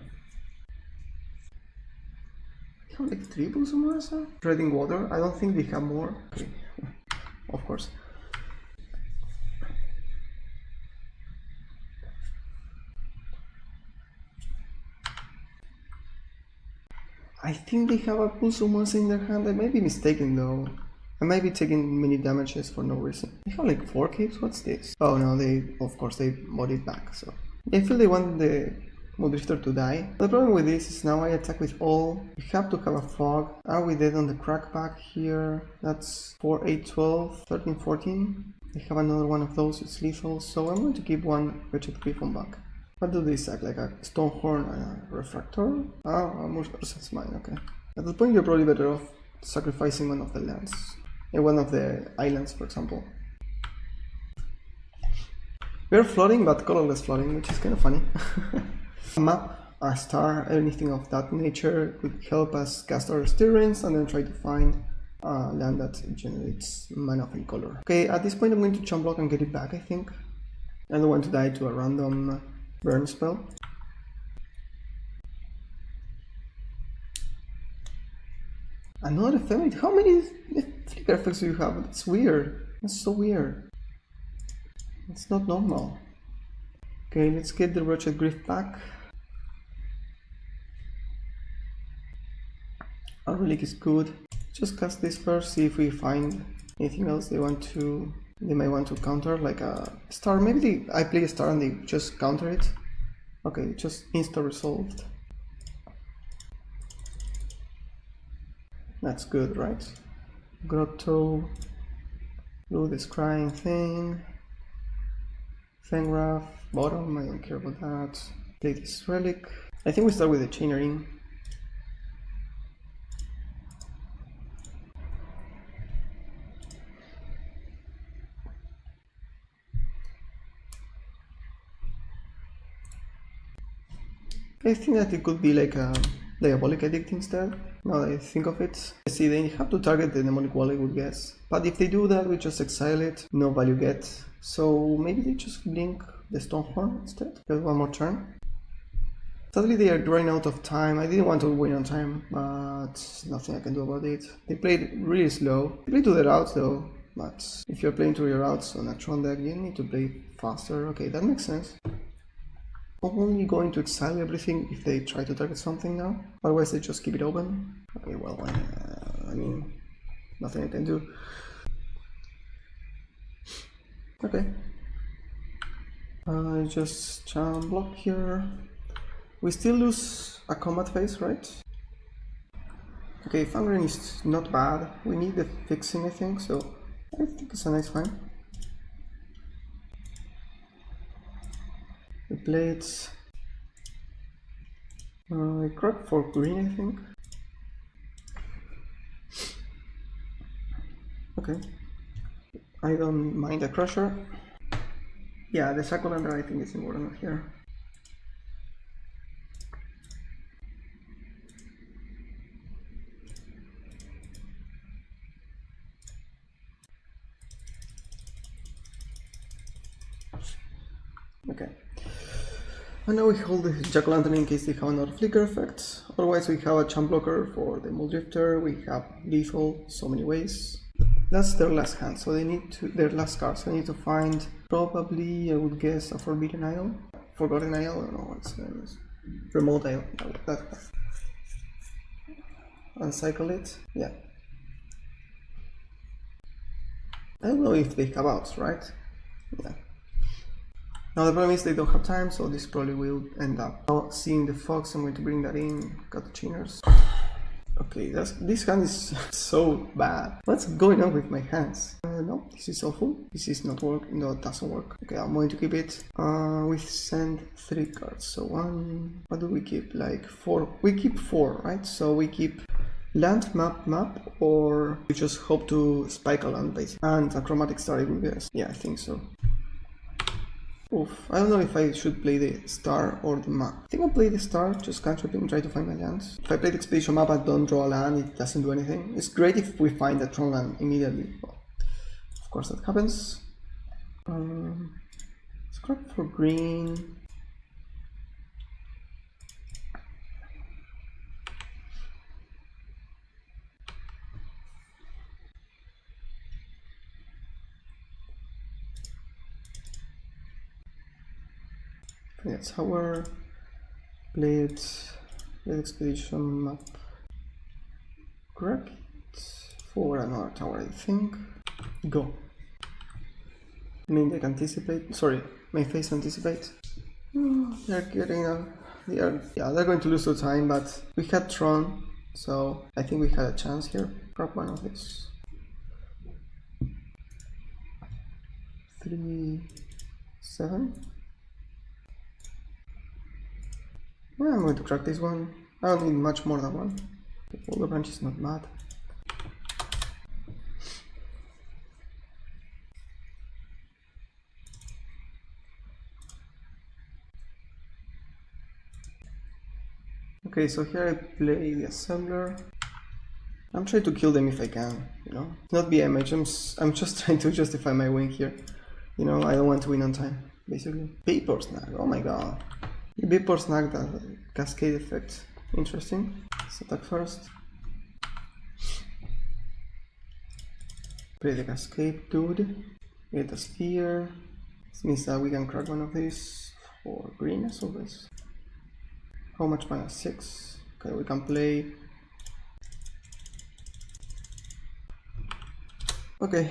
They have like 3 Pulse of Murasa? Treading Water? I don't think they have more. Okay. Of course. I think they have a Pulse of Murasa in their hand. I might be mistaken though. I might be taking many damages for no reason. They have like 4 caves? What's this? Oh no, of course they bought it back, so. I feel they want the Multi-Drifter to die. The problem with this is now I attack with all. You have to have a fog. Are we dead on the crackback here? That's 4, 8, 12, 13, 14. I have another one of those, it's lethal, so I'm going to keep one Wretched Griffon back. What do they sack? Like a Stonehorn and a Refractor? Ah, Mursa's mine, okay. At that point you're probably better off sacrificing one of the lands. One of the islands, for example. We're flooding, but colorless flooding, which is kind of funny. A map, a star, anything of that nature could help us cast our Stirrings and then try to find a land that generates mana of any color. Okay, at this point I'm going to chump block and get it back, I think. I don't want to die to a random burn spell. Another Ephemerate? How many flicker effects do you have? That's weird. That's so weird. It's not normal. Okay, let's get the Wretched Griff back. Our relic is good. Just cast this first, see if we find anything else they may want to counter, like a star. Maybe I play a star and they just counter it. Okay, just insta resolved. That's good, right? Grotto, do this crying thing. Fengraf, bottom, I don't care about that. Play this relic. I think we start with the Chainering. I think that it could be like a diabolic edict instead, now that I think of it. I see they have to target the demonic wall, I would guess. But if they do that, we just exile it, no value get. So maybe they just blink the Stonehorn instead, get one more turn. Sadly they are drawing out of time. I didn't want to win on time, but nothing I can do about it. They played really slow. They played to the routes though, but if you're playing to your routes on a Tron deck, you need to play faster. Okay, that makes sense. I'm only going to exile everything if they try to target something now, otherwise they just keep it open. Okay, well, I mean, nothing I can do. Okay. Just jump block here. We still lose a combat phase, right? Okay, Fangren is not bad. We need the fixing, I think, so I think it's a nice find. We play it. I crack for green, I think. Okay. I don't mind the crusher. Yeah, the Sacolander I think is important here. Okay. And now we hold the Jack-o'-lantern in case they have another flicker effect. Otherwise we have a champ blocker for the Mulldrifter, we have lethal so many ways. That's their last hand, so they need to, their last card, so they need to find probably, I would guess, a Forbidden Isle? Forgotten Isle? I don't know what's the name is. Remote Isle, that. Uncycle it, yeah. I don't know if they have outs, right? Yeah. Now the problem is they don't have time, so this probably will end up. Now seeing the fox, I'm going to bring that in, got the chainers. Okay, this hand is so bad. What's going on with my hands? No, this is awful. This is not working, no, it doesn't work. Okay, I'm going to keep it. We send 3 cards, so one, what do we keep? Like 4, we keep 4, right? So we keep land, map, or we just hope to spike a land base. And a chromatic star, I would guess. Yeah, I think so. Oof, I don't know if I should play the star or the map. I think I'll play the star, just cantrip and try to find my lands. If I play the expedition map and don't draw a land, it doesn't do anything. It's great if we find the Tron land immediately. Well, of course that happens. Scrap for green. Yeah, tower, blade, expedition map, crack it for another tower, I think. Go. I mean, they can anticipate. Sorry, my face anticipate. They're getting they're going to lose the time, but we had Tron, so I think we had a chance here. Grab one of these. 3, 7. Well, I'm going to crack this one. I don't need much more than one. The Boulder Branch is not bad. Okay, so here I play the Assembler. I'm trying to kill them if I can, you know. Not BMH, I'm just trying to justify my win here. You know, I don't want to win on time, basically. Paper Snag, oh my god. Vapor Snag, that cascade effect. Interesting. Let's attack first. Play the cascade, dude. Get a sphere. This means that we can crack one of these for green as always. How much mana? 6. Okay, we can play. Okay,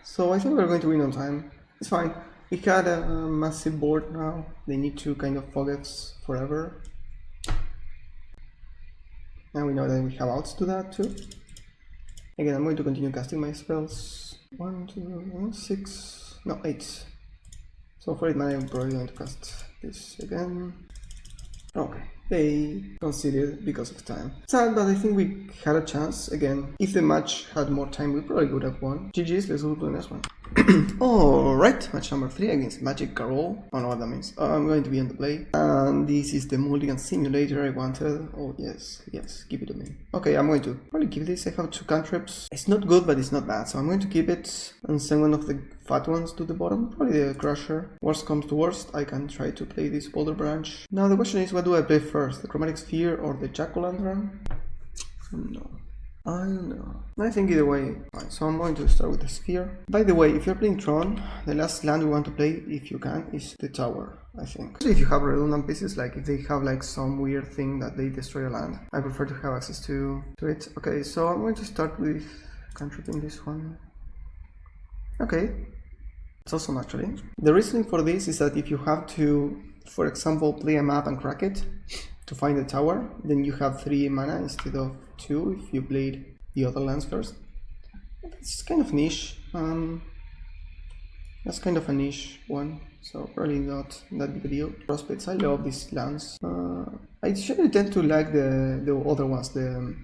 so I think we're going to win on time. It's fine. We had a massive board now. They need to kind of focus forever. Now we know that we have outs to that too. Again, I'm going to continue casting my spells. 1, 2, 6, no 8. So for 8 mana I'm probably going to cast this again. Okay, they conceded because of time. Sad, but I think we had a chance. Again, if the match had more time, we probably would have won. GG's, let's go to the next one. Alright, match number 3 against Magic Carol. I don't know what that means. I'm going to be on the play. And this is the mulligan simulator I wanted. Oh yes, yes, give it to me. Okay, I'm going to probably keep this. I have 2 cantrips. It's not good, but it's not bad. So I'm going to keep it and send one of the fat ones to the bottom. Probably the Crusher. Worst comes to worst, I can try to play this Boulder Branch. Now the question is, what do I play first? The Chromatic Sphere or the Jack-o'-lantern? No. I don't know. I think either way. Right, so I'm going to start with the sphere. By the way, if you're playing Tron, the last land we want to play, if you can, is the tower, I think. If you have redundant pieces, like if they have like some weird thing that they destroy a land, I prefer to have access to it. Okay, so I'm going to start with cantripping this one. Okay, it's awesome actually. The reasoning for this is that if you have to, for example, play a map and crack it to find the tower, then you have 3 mana instead of 2 if you played the other lands first. It's kind of niche. That's kind of a niche one, so probably not that big a deal. Prospects, I love these lands. I usually tend to like the other ones, the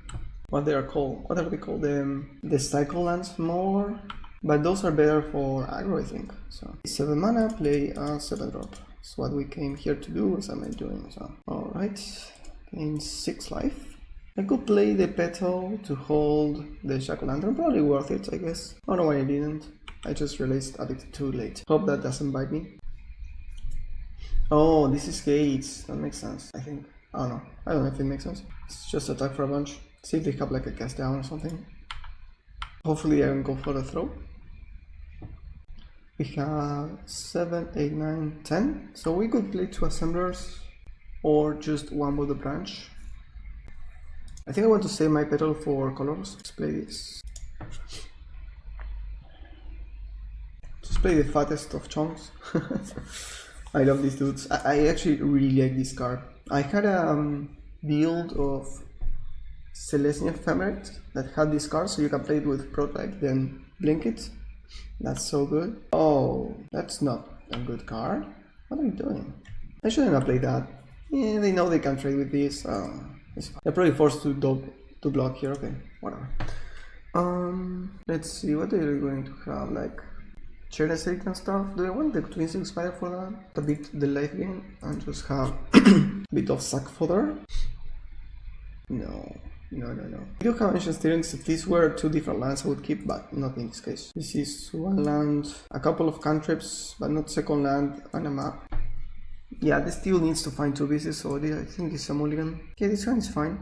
what they are called, what are they called, the cycle lands more, but those are better for aggro, I think. So 7 mana, play a 7-drop. That's what we came here to do, as I'm doing. So alright, gain 6 life. I could play the petal to hold the jack-o'-lantern, probably worth it, I guess. I don't know why I didn't. I just realized a bit too late. Hope that doesn't bite me. Oh, this is gates. That makes sense, I think. I don't know. I don't know if it makes sense. It's just attack for a bunch. See if they have like a cast down or something. Hopefully I can go for the throw. We have 7, 8, 9, 10. So we could play 2 assemblers or just 1 with the branch. I think I want to save my petal for colors. Let's play this. Just play the fattest of chunks. I love these dudes. I actually really like this card. I had a build of Celestial Ephemerate that had this card, so you can play it with Prototype, then blink it. That's so good. Oh, that's not a good card. What are you doing? I shouldn't have played that. Yeah, they know they can trade with this. They're probably forced to block here. Okay, whatever. Let's see, what are you going to have? Like Cherry and stuff. Do I want the Twin Six Fire for that? To beat the life gain and just have a bit of sack fodder? No. I do have ancient steerings. If these were 2 different lands I would keep, but not in this case. This is 1 land, a couple of cantrips, but not second land, and a map. Yeah, this still needs to find 2 pieces, so I think it's a mulligan. Okay, this one is fine.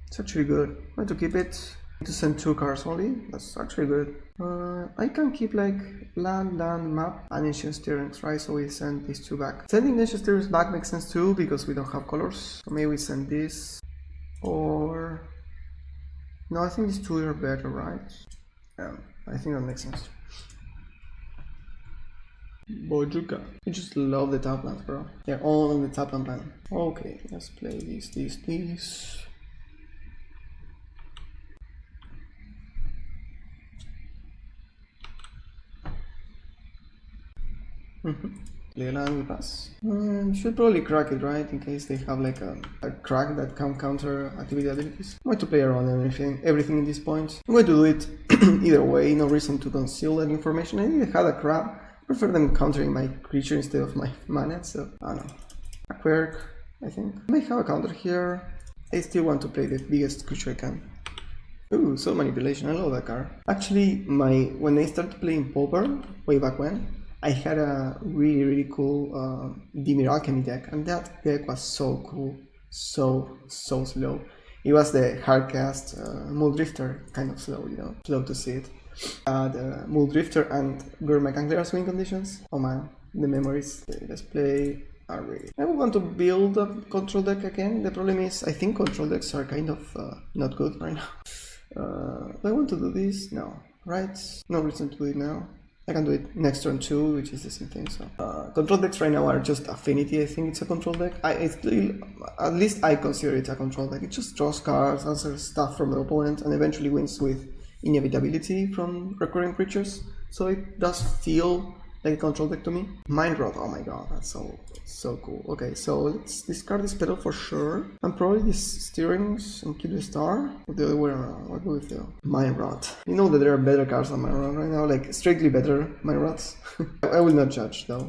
It's actually good. I'm going to keep it. To send 2 cards only. That's actually good. I can keep like land, map, and ancient steerings, right? So we send these 2 back. Sending ancient steerings back makes sense too, because we don't have colors. So maybe we send this. Or no, I think these 2 are better, right? Yeah, I think that makes sense. Bojuka. You just love the top lands, bro. They're all on the top land plan. Okay, let's play this. Play a land, we pass. Should probably crack it, right? In case they have like a crack that can counter activity abilities. I'm going to play around everything in this point. I'm going to do it either way, no reason to conceal that information. I think I had a crab. I prefer them countering my creature instead of my mana, so I don't know. A quirk, I think. I may have a counter here. I still want to play the biggest creature I can. Ooh, Soul Manipulation, I love that card. Actually, when I started playing Pauper, way back when, I had a really cool Dimir Alchemy deck, and that deck was so cool, so slow. It was the hardcast Mulldrifter, kind of slow, you know, slow to see it. The Mulldrifter and Gurmagangler are swing conditions. Oh man, the memories. Okay, let's play Array. I want to build a control deck again. The problem is, I think control decks are kind of not good right now. Do I want to do this? No, right? No reason to do it now. I can do it next turn too, which is the same thing. So control decks right now are just affinity. I think it's a control deck. At least I consider it a control deck. It just draws cards, answers stuff from the opponent, and eventually wins with inevitability from recurring creatures. So it does feel like a control deck to me. Mind Rod, oh my god, that's so cool. Okay, so let's discard this pedal for sure. And probably these steerings and keep the star. Or the other way around, what do we feel? Mind Rod. You know that there are better cards than Mind Rod right now, like strictly better Mind Rods. I will not judge though.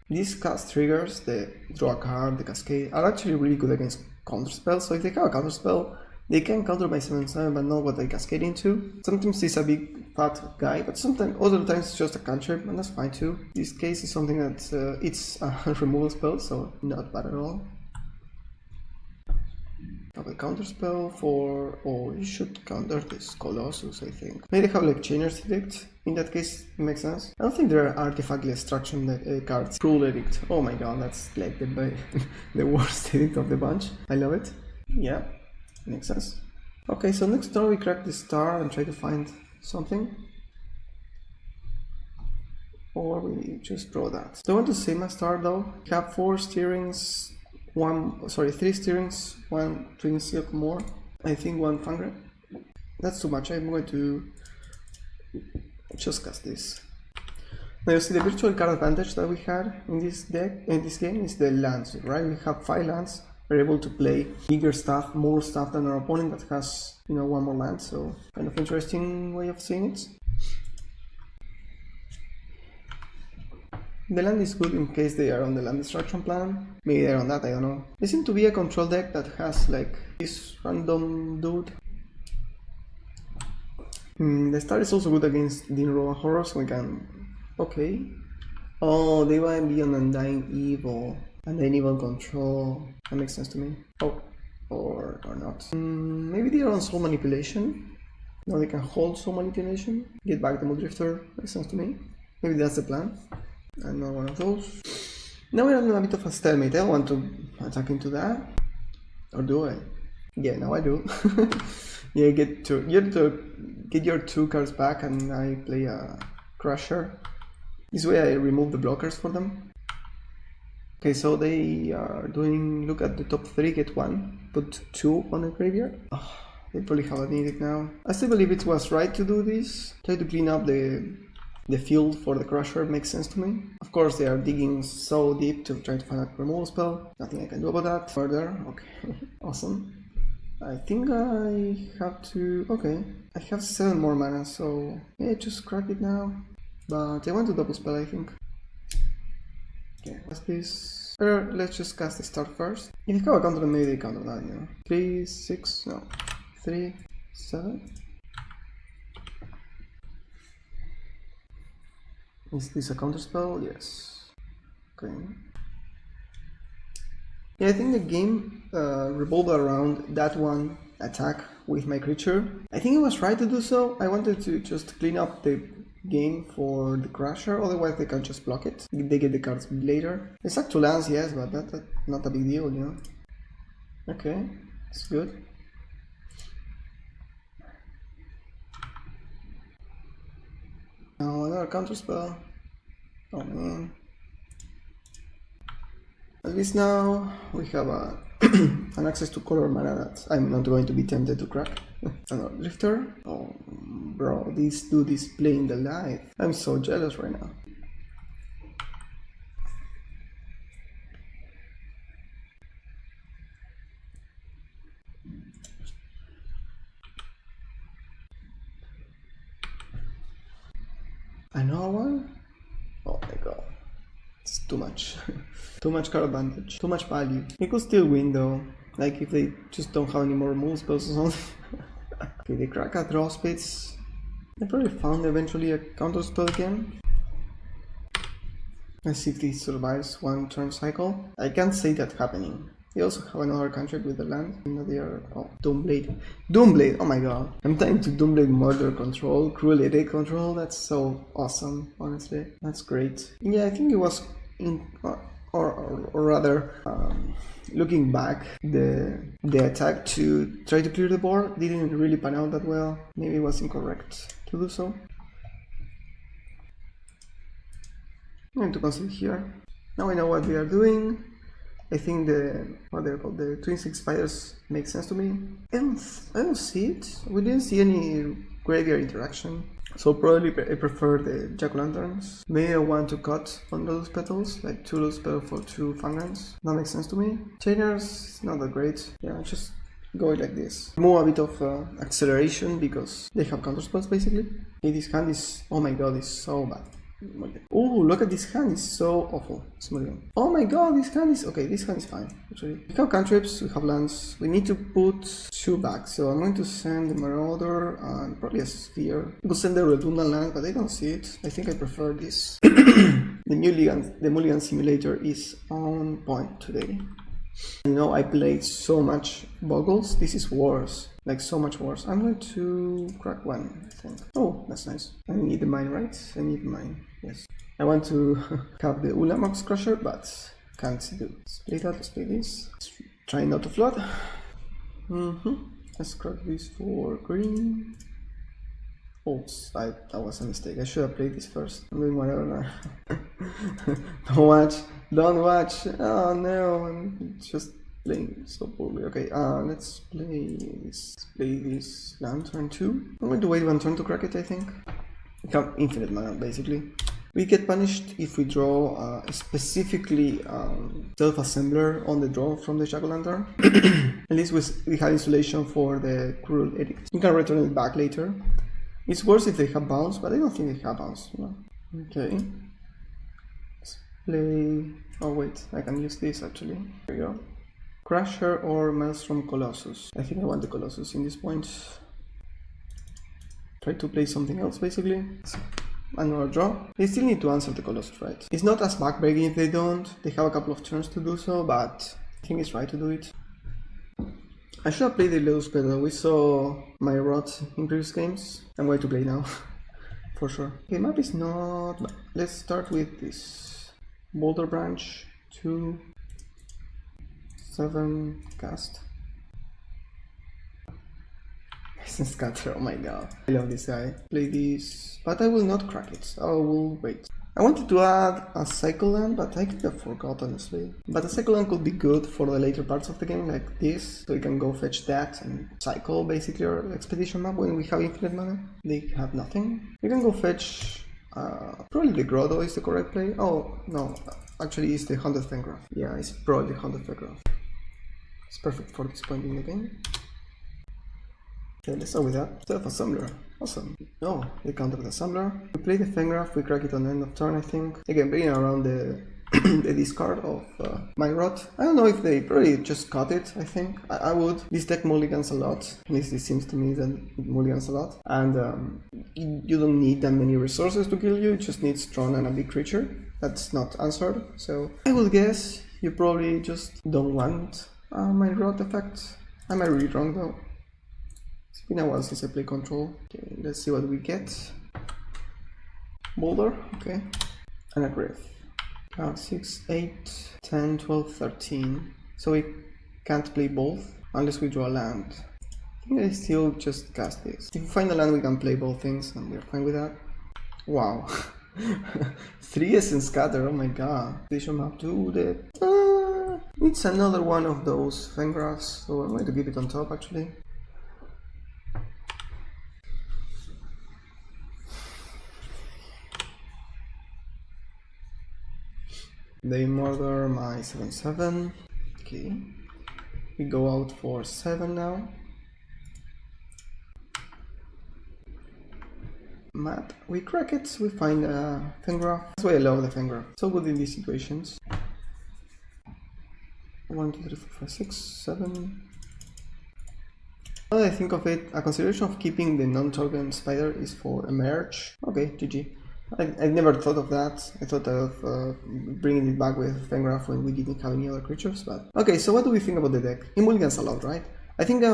These cast triggers, the draw a card, the cascade, are actually really good against counterspell. So if they have a counterspell, they can counter by 7/7, but not what they cascade into. Sometimes it's a big fat guy, but sometimes other times it's just a cantrip, and that's fine too. This case is something that it's a removal spell, so not bad at all. Have a counter spell for, oh, you should counter this Colossus, I think. Maybe they have like Chainer's Edict. In that case, it makes sense. I don't think there are artifact destruction cards. Cruel Edict. Oh my god, that's like the worst edict of the bunch. I love it. Yeah, makes sense. Okay, so next turn we crack the star and try to find something. Or we just draw that. Don't want to save my star though. We have 4 steerings. 3 steerings, 1 twin silk more, I think 1 Fangre. That's too much, I'm going to just cast this. Now you see the virtual card advantage that we had in this deck, in this game, is the lands, right? We have 5 lands, we're able to play bigger stuff, more stuff than our opponent that has, you know, 1 more land, so kind of interesting way of seeing it. The land is good in case they are on the land destruction plan. Maybe they're on that, I don't know. They seem to be a control deck that has like this random dude. The star is also good against Dinro and Horror, so we can... Okay. Oh, they might be on Undying Evil. Undying Evil control. That makes sense to me. Oh, or not. Maybe they are on Soul Manipulation. Now they can hold Soul Manipulation. Get back the Muldrifter. Makes sense to me. Maybe that's the plan. I'm not one of those. Now we're on a bit of a stalemate. I don't want to attack into that. Or do I? Yeah, now I do. Yeah, you have to get your 2 cards back and I play a Crusher. This way I remove the blockers for them. Okay, so they are doing, look at the top 3, get 1, put 2 on the graveyard. Oh, they probably have a need now. I still believe it was right to do this. Try to clean up the field for the Crusher, makes sense to me. Of course, they are digging so deep to try to find a removal spell. Nothing I can do about that. Murder, okay, awesome. I think I have to... okay, I have 7 more mana, so yeah, just crack it now. But I want to double spell, I think. Okay, what's this? Let's just cast the star first. If you have a counter, then maybe they counter that, you know. 3, 6, no. 3, 7. Is this a counterspell? Yes. Okay. Yeah, I think the game revolved around that one attack with my creature. I think it was right to do so. I wanted to just clean up the game for the Crusher, otherwise they can just block it. They get the cards later. They suck 2 lands, yes, but that's not a big deal, you know. Okay, it's good. Now another counterspell. Oh man. At least now we have an access to color mana that I'm not going to be tempted to crack. Another Drifter. Oh bro, this dude is playing the life. I'm so jealous right now. Another one? Oh my god. It's too much. Too much card advantage. Too much value. They could still win though. Like if they just don't have any more move spells or something. Okay, they crack a draw spades. They probably found eventually a counter spell again. Let's see if this survives 1 turn cycle. I can't see that happening. They also have another cantrip with the land. They are... oh, Doomblade. Doomblade! Oh my god. I'm trying to Doomblade Murder control, Cruel Edict control. That's so awesome, honestly. That's great. Yeah, I think it was in... or rather, looking back, the attack to try to clear the board didn't really pan out that well. Maybe it was incorrect to do so. I'm going to consider here. Now I know what we are doing. I think what they're called, the twin stick spiders make sense to me. I don't see it. We didn't see any graveyard interaction. So probably I prefer the jack-o'-lanterns. Maybe I want to cut on lotus petals, like 2 lotus petals for 2 fangrams. That makes sense to me. Chainers is not that great. Yeah, just go like this. More a bit of acceleration because they have counterspells basically. Okay, this hand is, oh my god, it's so bad. Oh, look at this hand, it's so awful. It's mulligan. Oh my god, this hand is, okay, this hand is fine, actually. We have cantrips, we have lands. We need to put 2 back, so I'm going to send the Marauder and probably a Sphere. I could send the redundant land, but I don't see it. I think I prefer this. The mulligan simulator is on point today. You know, I played so much Boggles, this is worse. Like so much worse. I'm going to crack 1, I think. Oh, that's nice. I need the mine, right? I need the mine, yes. I want to have the Ulamox Crusher, but can't do. Let's play that, let's play this. Let's try not to flood. Let's crack this for green. Oops, that was a mistake. I should have played this first. I'm doing whatever now. Don't watch. Don't watch. Oh no, I'm just playing so poorly. Okay, let's play this. Let's play this land turn 2. I'm going to wait 1 turn to crack it, I think. We have infinite mana, basically. We get punished if we draw specifically self-assembler on the draw from the jack-o'-lantern. At least we have insulation for the cruel edict. You can return it back later. It's worse if they have bounce, but I don't think they have bounce. No. Okay. Let's play. Oh wait, I can use this actually. There we go. Crusher or Maelstrom Colossus. I think I want the Colossus in this point. Try to play something else basically. Another draw. They still need to answer the Colossus, right? It's not as backbreaking if they don't. They have a couple of turns to do so, but I think it's right to do it. I should have played the Lotus Petal. We saw my rot in previous games. I'm going to play now, for sure. Okay, map is not bad. Let's start with this. Boulder Branch, 2, 7, cast. Scatter, oh my god. I love this guy. Play this, but I will not crack it. I will wait. I wanted to add a cycle land, but I could have forgot honestly. But a cycle land could be good for the later parts of the game, like this. So you can go fetch that and cycle basically our expedition map when we have infinite mana. They have nothing. You can go fetch, probably the Grotto is the correct play. Oh, no, actually it's the 100th Fengraf. Yeah, it's probably the 100th Fengraf. It's perfect for this point in the game. Okay, let's start with that. Self-assembler. Awesome. Oh, they counter the assembler. We play the Fengraf, we crack it on the end of turn, I think. Again, bringing around the the discard of my rot. I don't know if they probably just cut it, I think. I would. This deck mulligans a lot. At least it seems to me that it mulligans a lot. And you don't need that many resources to kill you, you just need Tron and a big creature. That's not answered. So I would guess you probably just don't want my rot effect. I might be wrong though. It's been a while since I play control. Okay, let's see what we get. Boulder, okay. And a Grave. 6, 8, 10, 12, 13. So we can't play both unless we draw a land. I think I still just cast this. If we find a land we can play both things and we're fine with that. Wow. 3 Essence Scatter, oh my god. Vision map 2, it's another one of those Fengrafs, so I'm going to keep it on top actually. They murder my 7/7. Okay. We go out for 7 now. Map. We crack it, we find a Fengraf. That's why I love the Fengraf. So good in these situations. 1, 2, 3, 4, 5, 6, 7. Now that I think of it, a consideration of keeping the non-token spider is for emerge. Okay, GG. I never thought of that. I thought of bringing it back with Fengraf when we didn't have any other creatures, but... Okay, so what do we think about the deck? It mulligans a lot, right? I think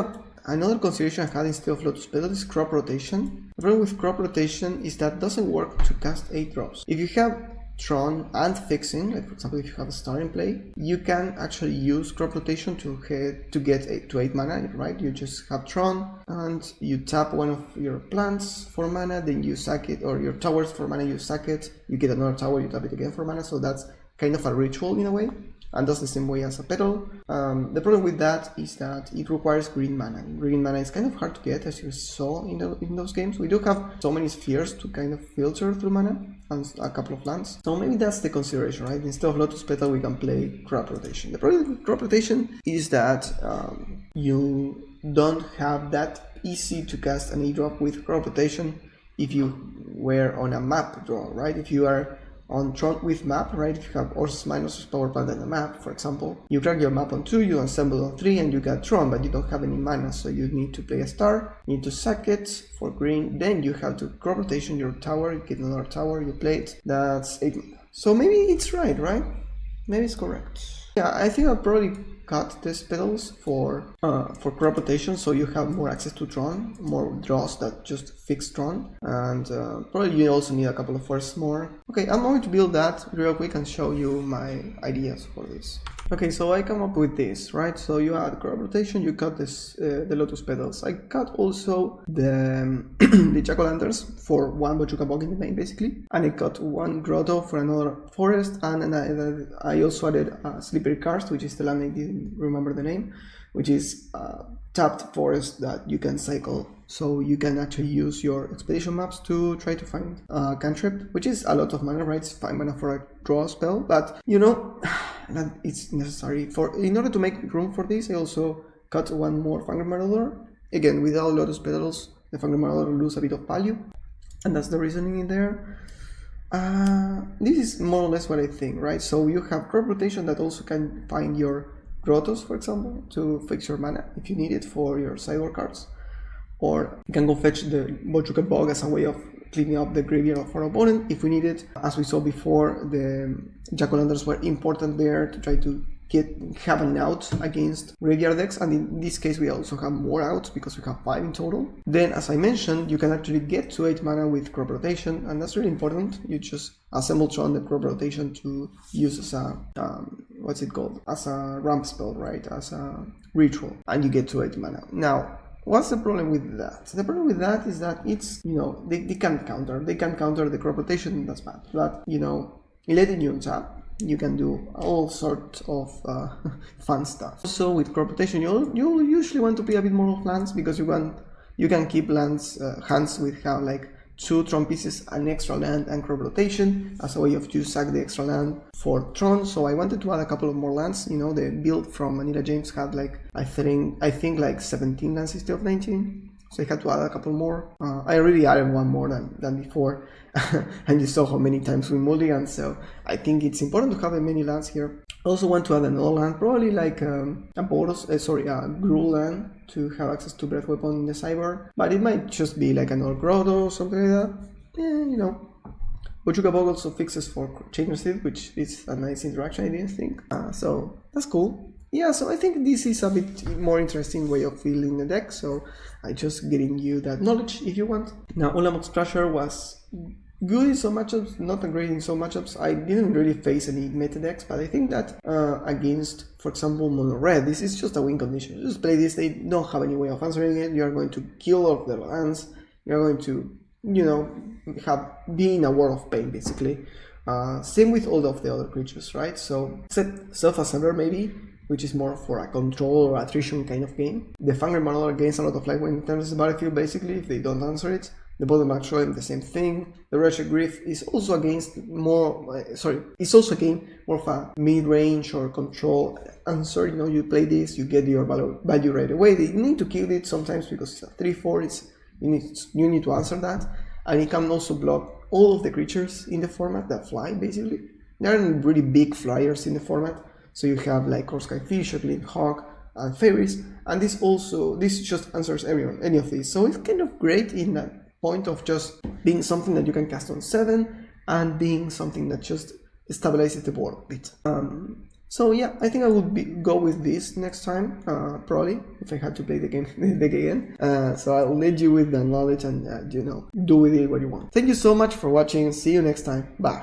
another consideration I had instead of Lotus Petal is crop rotation. The problem with crop rotation is that it doesn't work to cast 8 drops. If you have Tron and fixing, like for example if you have a star in play, you can actually use crop rotation to get 8 mana, right? You just have Tron and you tap one of your plants for mana, then you sack it, or your towers for mana, you sack it, you get another tower, you tap it again for mana, so that's kind of a ritual in a way, and that's the same way as a petal. The problem with that is that it requires green mana. Green mana is kind of hard to get, as you saw in those games. We do have so many spheres to kind of filter through mana and a couple of lands. So maybe that's the consideration, right? Instead of Lotus Petal, we can play Crop Rotation. The problem with Crop Rotation is that you don't have that easy to cast an E-drop with Crop Rotation if you were on a map draw, right? If you are on Tron with map, right? If you have Urza's Mine, Urza's Power Plant and a map, for example, you drag your map on 2, you assemble on 3, and you get Tron, but you don't have any mana, so you need to play a star, you need to sack it for green, then you have to Crop Rotation your tower, you get another tower, you play it, that's 8 mana. So maybe it's right? Maybe it's correct. Yeah, I think I'll probably cut these petals for Crop Rotation, so you have more access to Tron, more draws that just fix Tron, and probably you also need a couple of forests more. Okay, I'm going to build that real quick and show you my ideas for this. Okay, so I come up with this, right? So you add Crop Rotation, you cut this the Lotus Petals. I cut also the the Jack-o'-lanterns for one Bojuka Bog in the main, basically, and I cut one Grotto for another forest, and I also added Slippery Karst, which is the land I didn't remember the name, which is tapped forest that you can cycle, so you can actually use your expedition maps to try to find cantrip, which is a lot of mana, right? It's 5 mana for a draw spell, but you know that it's necessary. In order to make room for this, I also cut one more Fangren Marauder. Again, without Lotus Petals, the Fangren Marauder lose a bit of value, and that's the reasoning in there. This is more or less what I think, right? So you have Crop Rotation that also can find your Grottos, for example, to fix your mana if you need it for your sideboard cards. Or you can go fetch the Bojuka Bog as a way of cleaning up the graveyard of our opponent if we need it. As we saw before, the Jack-o'-lanterns were important there to try to have an out against graveyard decks, and in this case we also have more outs because we have 5 in total. Then, as I mentioned, you can actually get to 8 mana with Crop Rotation, and that's really important. You just assemble Tron the Crop Rotation to use as a what's it called? As a ramp spell, right? As a ritual, and you get to 8 mana. Now, what's the problem with that? The problem with that is that it's, you know, they can't counter. They can counter the Crop Rotation, that's bad. But, you know, letting you on tap, you can do all sorts of fun stuff. So with Crop Rotation, you'll usually want to play a bit more of lands, because you can keep lands hands with like 2 Tron pieces, an extra land, and Crop Rotation as a way of you sack the extra land for Tron. So I wanted to add a couple of more lands. You know, the build from Manila James had like I think like 17 lands instead of 19. So I had to add a couple more. I already added one more than before, and you saw how many times we mulligan, so I think it's important to have many lands here. I also want to add another land, probably like a Gruul land, to have access to Breath Weapon in the sideboard, but it might just be like another Grotto or something like that. You know. Bojuka Bog also fixes for Chainer Seed, which is a nice interaction, I didn't think. So that's cool. Yeah, so I think this is a bit more interesting way of building the deck, so I just getting you that knowledge if you want. Now, Ulamog's Crusher was good in some matchups, not great in some matchups. I didn't really face any meta decks, but I think that against, for example, Mono Red, this is just a win condition. You just play this, they don't have any way of answering it, you are going to kill off their lands, you are going to, you know, be in a world of pain, basically. Same with all of the other creatures, right? So, except Self-Assembler maybe, which is more for a control or attrition kind of game. The Fangren Marauder gains a lot of life when it enters the battlefield, basically, if they don't answer it. The Bottom Show the same thing. The Wretched Grief is also against it's also a game more of a mid-range or control answer. You know, you play this, you get your value right away. They need to kill it sometimes because it's a 3/4. You need to answer that, and it can also block all of the creatures in the format that fly. Basically, there are really big flyers in the format. So you have like Korsky Fish, Glint Hawk, and Fairies, and this just answers any of these. So it's kind of great in that point of just being something that you can cast on 7 and being something that just stabilizes the board a bit. So yeah, I think I would go with this next time, probably, if I had to play the game again. So I'll lead you with the knowledge and, you know, do with it what you want. Thank you so much for watching. See you next time. Bye.